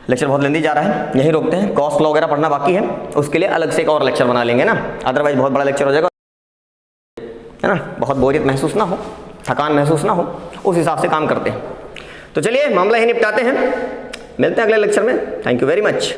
लेक्चर बहुत लेंदी जा रहा है, यही रोकते हैं, कॉस्ट लॉ वगैरह पढ़ना बाकी है, उसके लिए अलग से एक और लेक्चर बना लेंगे ना, अदरवाइज बहुत बड़ा लेक्चर हो जाएगा, है ना, बहुत बोरियत महसूस ना हो, थकान महसूस ना हो, उस हिसाब से काम करते हैं। तो चलिए मामला ही निपटाते हैं, मिलते हैं अगले लेक्चर में। Thank you very much.